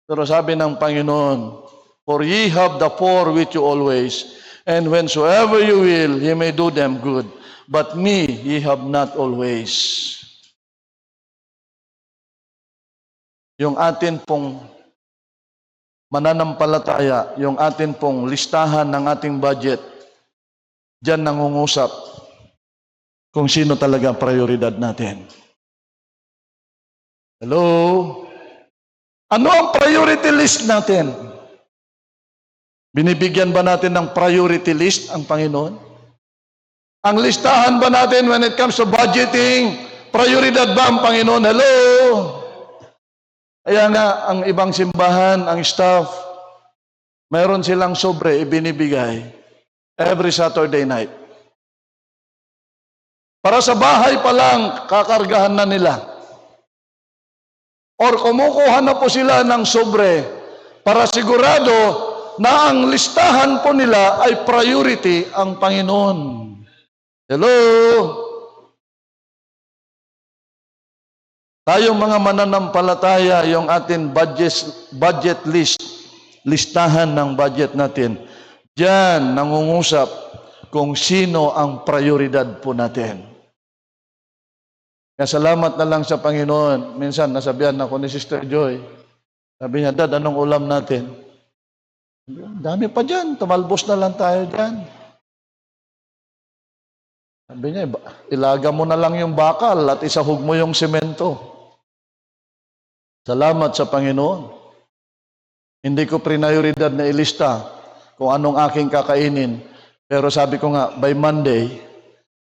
Pero sabi ng Panginoon, for ye have the poor with you always, and whensoever you will, ye may do them good. But me ye have not always. Yung atin pong mananampalataya, yung atin pong listahan ng ating budget, diyan nangungusap kung sino talaga ang prioridad natin. Hello? Ano ang priority list natin? Binibigyan ba natin ng priority list ang Panginoon? Ang listahan ba natin when it comes to budgeting, prioridad ba ang Panginoon? Hello? Kaya nga, ang ibang simbahan, ang staff, mayroon silang sobre ibinibigay every Saturday night. Para sa bahay pa lang, kakargahan na nila. Or kumukuha na po sila ng sobre para sigurado na ang listahan po nila ay priority ang Panginoon. Hello? Tayong mga mananampalataya, yung ating budget list, listahan ng budget natin, diyan nangungusap kung sino ang prioridad po natin. Kaya salamat na lang sa Panginoon. Minsan, nasabihan ako ni Sister Joy. Sabi niya, Dad, anong ulam natin? Dami pa dyan. Tumalbos na lang tayo dyan. Sabi niya, ilaga mo na lang yung bakal at isahog mo yung semento. Salamat sa Panginoon. Hindi ko prioridad na ilista kung anong aking kakainin. Pero sabi ko nga, by Monday,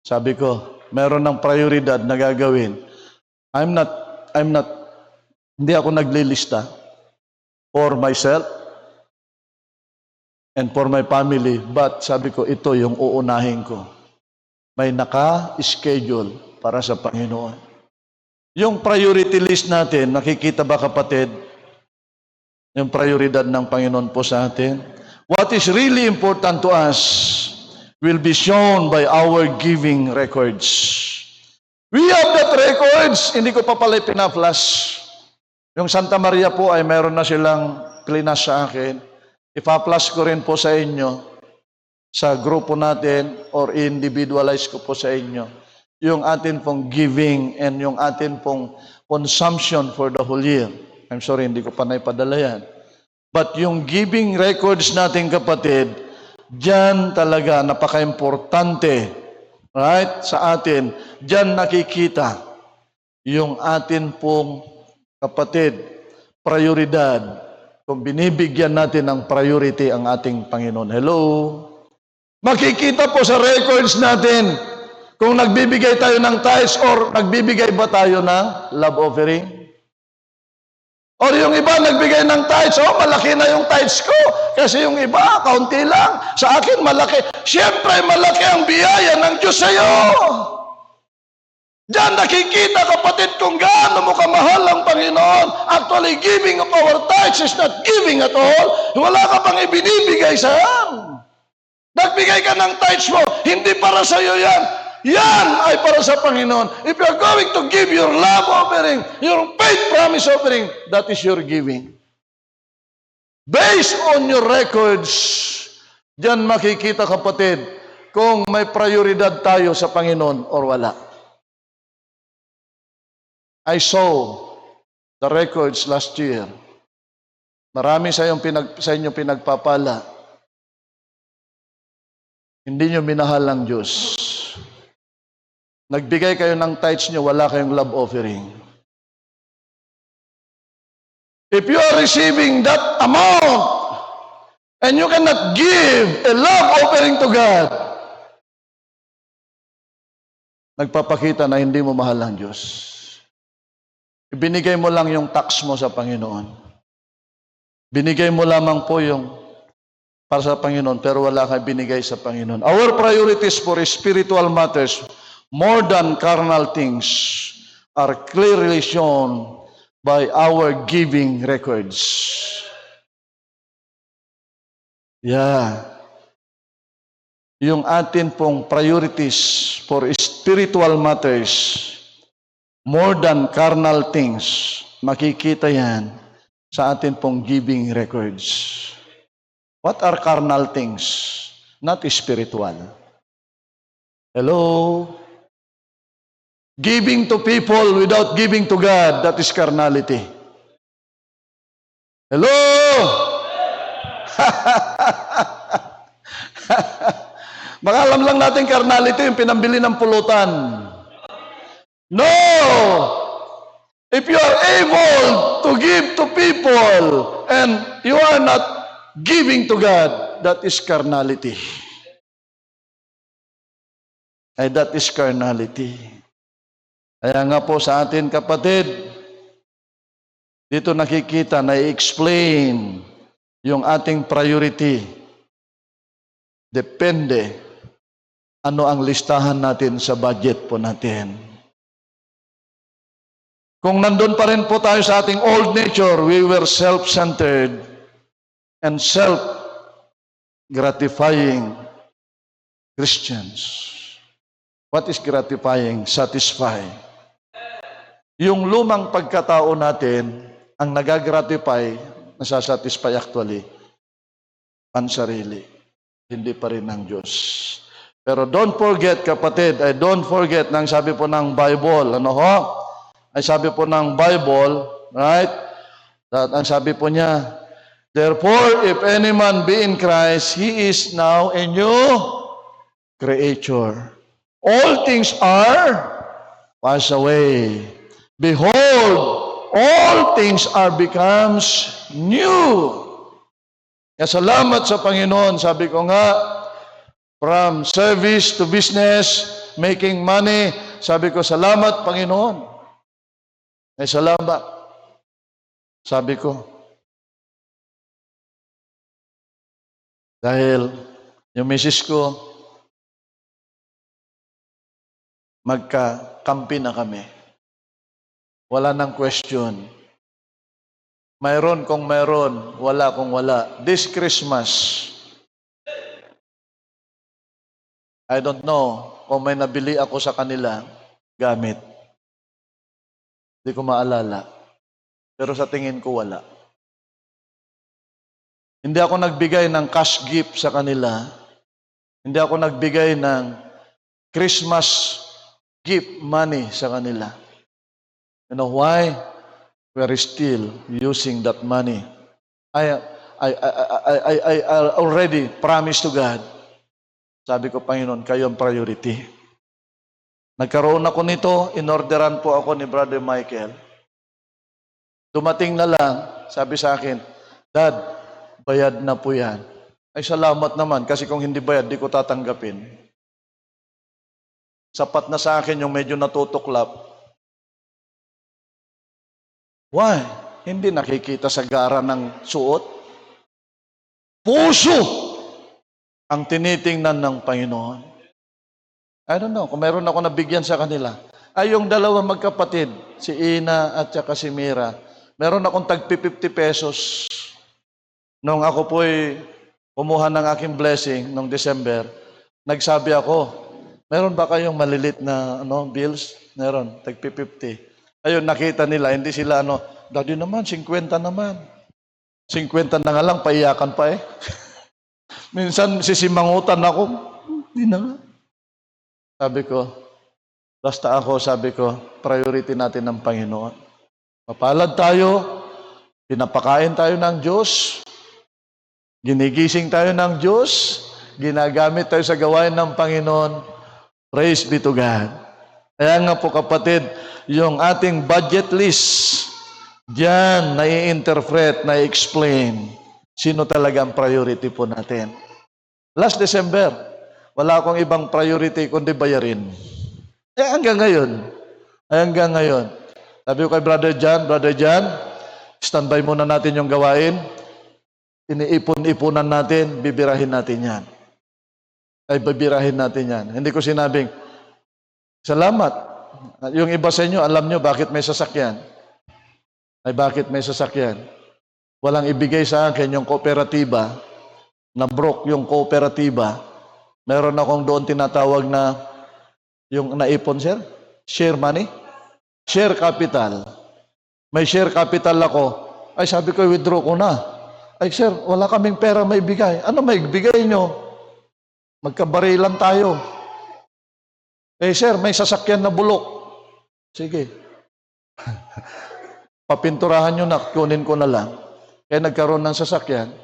sabi ko, meron ng prioridad na gagawin. Hindi ako naglilista for myself and for my family. But sabi ko, ito yung uunahin ko. May naka-schedule para sa Panginoon. Yung priority list natin, nakikita ba kapatid? Yung prioridad ng Panginoon po sa atin. What is really important to us will be shown by our giving records. We have that records. Hindi ko pa pala pinaflash. Yung Santa Maria po ay meron na silang plinas sa akin. Ipa-flash ko rin po sa inyo, sa grupo natin, or individualize ko po sa inyo, yung atin pong giving and yung atin pong consumption for the whole year. I'm sorry, hindi ko pa naipadala yan. But yung giving records natin, kapatid, diyan talaga napaka-importante, right, sa atin. Diyan nakikita yung atin pong, kapatid, prioridad. Kung binibigyan natin ng priority ang ating Panginoon. Hello? Makikita po sa records natin kung nagbibigay tayo ng tithes or nagbibigay ba tayo ng love offering. Or yung iba nagbigay ng tithes, malaki na yung tithes ko. Kasi yung iba, kaunti lang. Sa akin, malaki. Siyempre, malaki ang biyaya ng Diyos sa iyo. Diyan nakikita, kapatid, kung gaano mo kamahal ang Panginoon. Actually, giving of our tithes is not giving at all. Wala ka pang ibinibigay sa yan. Nagbigay ka ng tithes mo, hindi para sa iyo yan. Yan ay para sa Panginoon. If you're going to give your love offering, your faith promise offering, that is your giving. Based on your records, diyan makikita, kapatid, kung may prioridad tayo sa Panginoon or wala. I saw the records last year. Marami sa inyo pinagpapala. Hindi nyo minahal ang Diyos. Nagbigay kayo ng tithes nyo, wala kayong love offering. If you are receiving that amount and you cannot give a love offering to God, nagpapakita na hindi mo mahal ang Diyos. Ibinigay mo lang yung tax mo sa Panginoon. Binigay mo lamang po yung para sa Panginoon, pero wala kang binigay sa Panginoon. Our priorities for spiritual matters, more than carnal things, are clearly shown by our giving records. Yeah. Yung atin pong priorities for spiritual matters, more than carnal things, makikita yan sa atin pong giving records. What are carnal things? Not spiritual. Hello? Giving to people without giving to God, that is carnality. Hello? Baka alam lang natin carnality yung pinambili ng pulutan. No! If you are able to give to people and you are not giving to God, that is carnality. Ay, that is carnality. Kaya nga po sa atin kapatid, dito nakikita na i-explain yung ating priority. Depende ano ang listahan natin sa budget po natin. Kung nandun pa rin po tayo sa ating old nature, we were self-centered and self-gratifying Christians. What is gratifying? Satisfy. Yung lumang pagkatao natin, ang nagagratify, nasasatisfy actually, pansarili. Hindi pa rin ng Diyos. Pero don't forget, kapatid, don't forget nang sabi po ng Bible, ano ho? Ay sabi po ng Bible, right? That ang sabi po niya, therefore, if any man be in Christ, he is now a new creature. All things are passed away. Behold, all things are becomes new. Kaya salamat sa Panginoon. Sabi ko nga, from service to business, making money, sabi ko, salamat Panginoon. Ay salamat. Sabi ko. Dahil yung misis ko, magkakampi na kami. Wala nang question. Mayroon kung mayroon, wala kung wala. This Christmas, I don't know kung may nabili ako sa kanila gamit. Hindi ko maalala. Pero sa tingin ko wala. Hindi ako nagbigay ng cash gift sa kanila. Hindi ako nagbigay ng Christmas gift money sa kanila. You know why? We are still using that money. I already promised to God. Sabi ko, Panginoon, kayo ang priority. Nagkaroon ako nito, inorderan po ako ni Brother Michael. Dumating na lang, sabi sa akin, Dad, bayad na po yan. Ay salamat naman, kasi kung hindi bayad, di ko tatanggapin. Sapat na sa akin yung medyo natutuklap. Why? Hindi nakikita sa gara ng suot. Puso ang tinitingnan ng Panginoon. I don't know, kung meron ako nabigyan sa kanila. Ay, yung dalawang magkapatid, si Ina at saka si Mira, meron akong tagpi-50 pesos. Nung ako po'y kumuha ng aking blessing nung December, nagsabi ako, meron ba kayong malilit na bills? Meron, tagpi-50. Ayun, nakita nila, hindi sila Daddy naman, 50 naman. 50 na nga lang, paiyakan pa eh. Minsan sisimangutan ako, hindi na nga. Sabi ko, priority natin ng Panginoon. Mapalad tayo, pinapakain tayo ng Diyos, ginigising tayo ng Diyos, ginagamit tayo sa gawain ng Panginoon. Praise be to God. Kaya nga po kapatid, yung ating budget list, diyan nai-interpret, nai-explain, sino talaga ang priority po natin. Last December, wala akong ibang priority kundi bayarin. Hanggang ngayon. Sabi ko kay Brother John, standby muna natin yung gawain. Iniipon-ipunan natin, bibirahin natin yan. Hindi ko sinabing, salamat. Yung iba sa inyo, alam nyo bakit may sasakyan. Bakit may sasakyan? Walang ibigay sa akin yung kooperatiba, na broke yung kooperatiba. Meron akong doon tinatawag na yung naipon, sir? Share money? Share capital. May share capital ako. Ay, sabi ko, withdraw ko na. Ay, sir, wala kaming pera may bigay. Ano may bigay nyo? Magkabarilan tayo. Eh, sir, may sasakyan na bulok. Sige. Papinturahan nyo na, kunin ko na lang. Kaya nagkaroon ng sasakyan.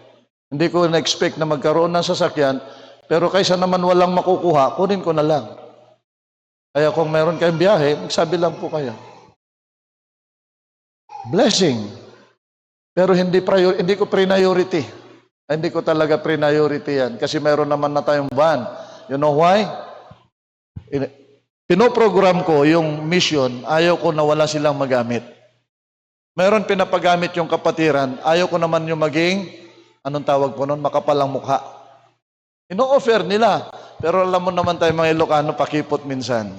Hindi ko na-expect na magkaroon ng sasakyan, pero kaysa naman walang makukuha, kunin ko na lang. Kaya kung meron kayong biyahe, magsabi lang po kayo. Blessing. Pero hindi ko priority. Hindi ko talaga priority yan. Kasi meron naman na tayong van. You know why? Pinoprogram ko yung mission, ayaw ko na wala silang magamit. Meron pinapagamit yung kapatiran, ayaw ko naman yung maging, anong tawag po nun, makapalang mukha. Ino-offer nila. Pero alam mo naman tayo mga Ilocano, pakipot minsan.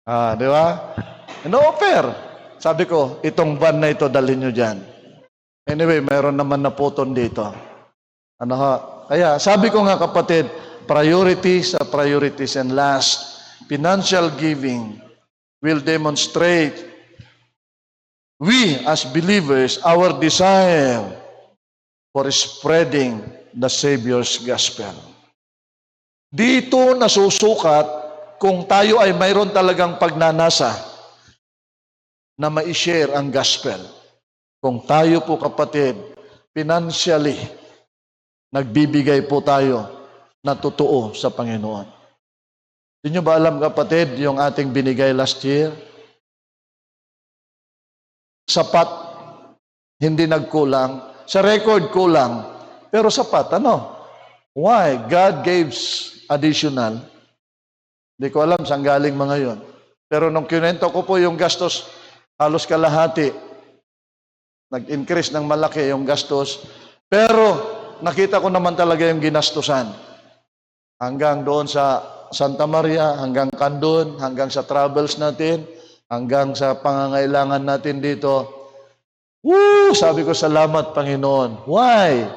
Di ba? Ino-offer. Sabi ko, itong van na ito, dalhin nyo dyan. Anyway, meron naman na puton dito. Kaya sabi ko nga kapatid, priority sa priorities. And last, financial giving will demonstrate we as believers, our desire for spreading the Savior's gospel. Dito nasusukat kung tayo ay mayroon talagang pagnanasa na ma-share ang gospel. Kung tayo po kapatid, financially, nagbibigay po tayo na totoo sa Panginoon. Di nyo ba alam kapatid, yung ating binigay last year? Sapat, hindi nagkulang. Sa record kulang, pero sapat. Why? God gives additional. Hindi ko alam saan galing mga yon. Pero nung kinento ko po yung gastos, halos kalahati. Nag-increase ng malaki yung gastos. Pero nakita ko naman talaga yung ginastusan. Hanggang doon sa Santa Maria, hanggang Candon, hanggang sa travels natin, hanggang sa pangangailangan natin dito. Sabi ko, salamat Panginoon. Why?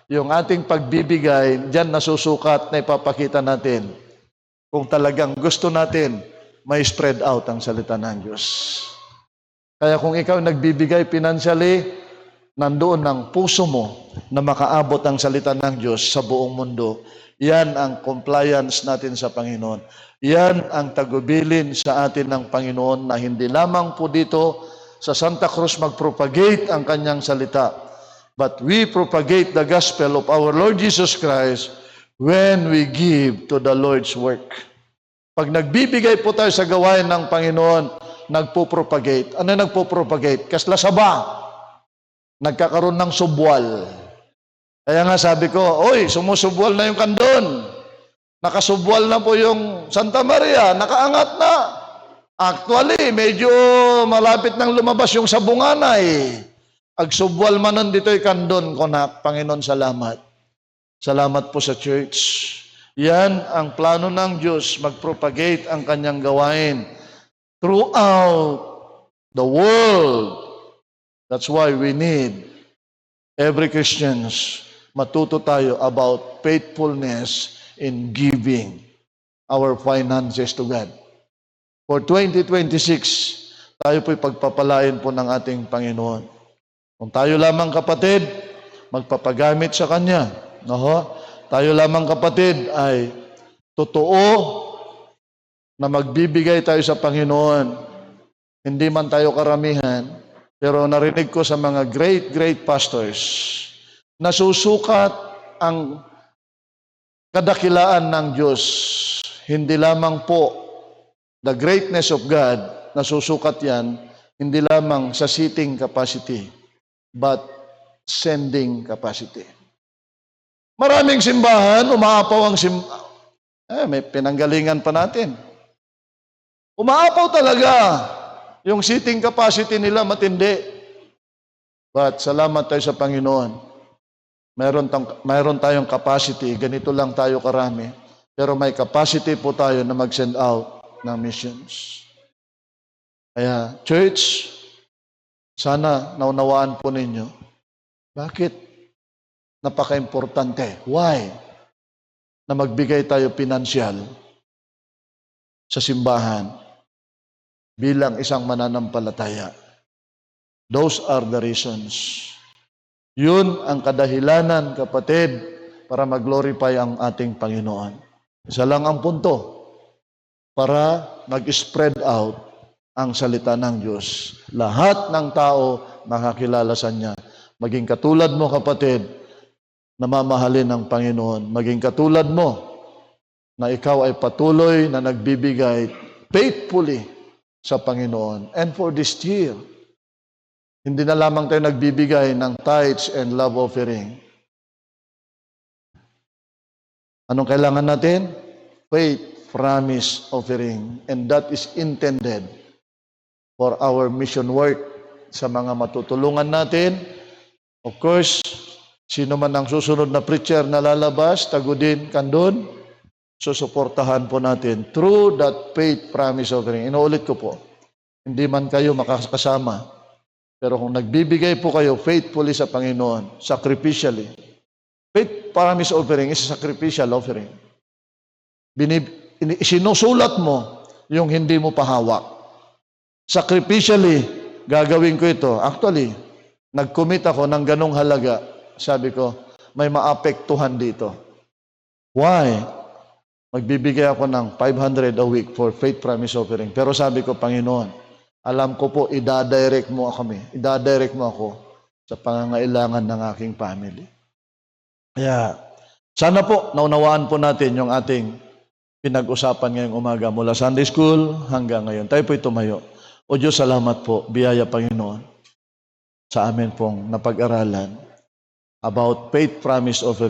Yung ating pagbibigay, dyan nasusukat na ipapakita natin kung talagang gusto natin may spread out ang salita ng Diyos. Kaya kung ikaw nagbibigay financially, nandoon ang puso mo na makaabot ang salita ng Diyos sa buong mundo. Yan ang compliance natin sa Panginoon. Yan ang tagubilin sa atin ng Panginoon na hindi lamang po dito sa Santa Cruz mag-propagate ang kanyang salita, but we propagate the gospel of our Lord Jesus Christ when we give to the Lord's work. Pag nagbibigay po tayo sa gawain ng Panginoon, nagpo-propagate. Ano nagpo-propagate? Kaslasaba. Nagkakaroon ng subwal. Kaya nga sabi ko, sumusubwal na yung Candon. Nakasubwal na po yung Santa Maria. Nakaangat na. Actually, medyo malapit nang lumabas yung Sabunganay. Agsubwal manon dito'y Candon ko na, Panginoon, salamat. Salamat po sa church. Yan ang plano ng Diyos, mag-propagate ang kanyang gawain throughout the world. That's why we need every Christians matuto tayo about faithfulness in giving our finances to God. For 2026, tayo po'y pagpapalain po ng ating Panginoon. Kung tayo lamang kapatid, magpapagamit sa Kanya. Tayo lamang kapatid ay totoo na magbibigay tayo sa Panginoon. Hindi man tayo karamihan, pero narinig ko sa mga great pastors, nasusukat ang kadakilaan ng Diyos. Hindi lamang po the greatness of God, nasusukat yan, hindi lamang sa seating capacity, but sending capacity. Maraming simbahan, umaapaw ang may pinanggalingan pa natin. Umaapaw talaga. Yung seating capacity nila matindi. But salamat tayo sa Panginoon. Mayroon tayong capacity, ganito lang tayo karami. Pero may capacity po tayo na mag-send out ng missions. Kaya, church, sana naunawaan po ninyo, bakit napaka-importante? Why? Na magbigay tayo pinansyal sa simbahan bilang isang mananampalataya. Those are the reasons. Yun ang kadahilanan, kapatid, para mag-glorify ang ating Panginoon. Isa lang ang punto, para mag-spread out ang salita ng Diyos. Lahat ng tao makakilala sa Niya. Maging katulad mo, kapatid, na mamahalin ng Panginoon. Maging katulad mo na ikaw ay patuloy na nagbibigay faithfully sa Panginoon. And for this year, hindi na lamang tayo nagbibigay ng tithes and love offering. Anong kailangan natin? Faith, promise, offering. And that is intended for our mission work sa mga matutulungan natin. Of course, sino man ang susunod na preacher na lalabas, tagudin, kandun, susuportahan po natin through that faith, promise, offering. Inuulit ko po, hindi man kayo makakasama, pero kung nagbibigay po kayo faithfully sa Panginoon, sacrificially, faith, promise, offering is a sacrificial offering. Sinusulat mo yung hindi mo pahawak. Sacrificially, gagawin ko ito. Actually, nag-commit ako ng ganong halaga. Sabi ko, may maapektuhan dito. Why? Magbibigay ako ng 500 a week for faith promise offering. Pero sabi ko, Panginoon, alam ko po, idadirect mo ako sa pangangailangan ng aking family. Kaya, sana po, naunawaan po natin yung ating pinag-usapan ngayong umaga mula Sunday School hanggang ngayon. Tayo po'y tumayo. O Diyos, salamat po, biyaya Panginoon, sa amin pong napag-aralan about faith promise offering.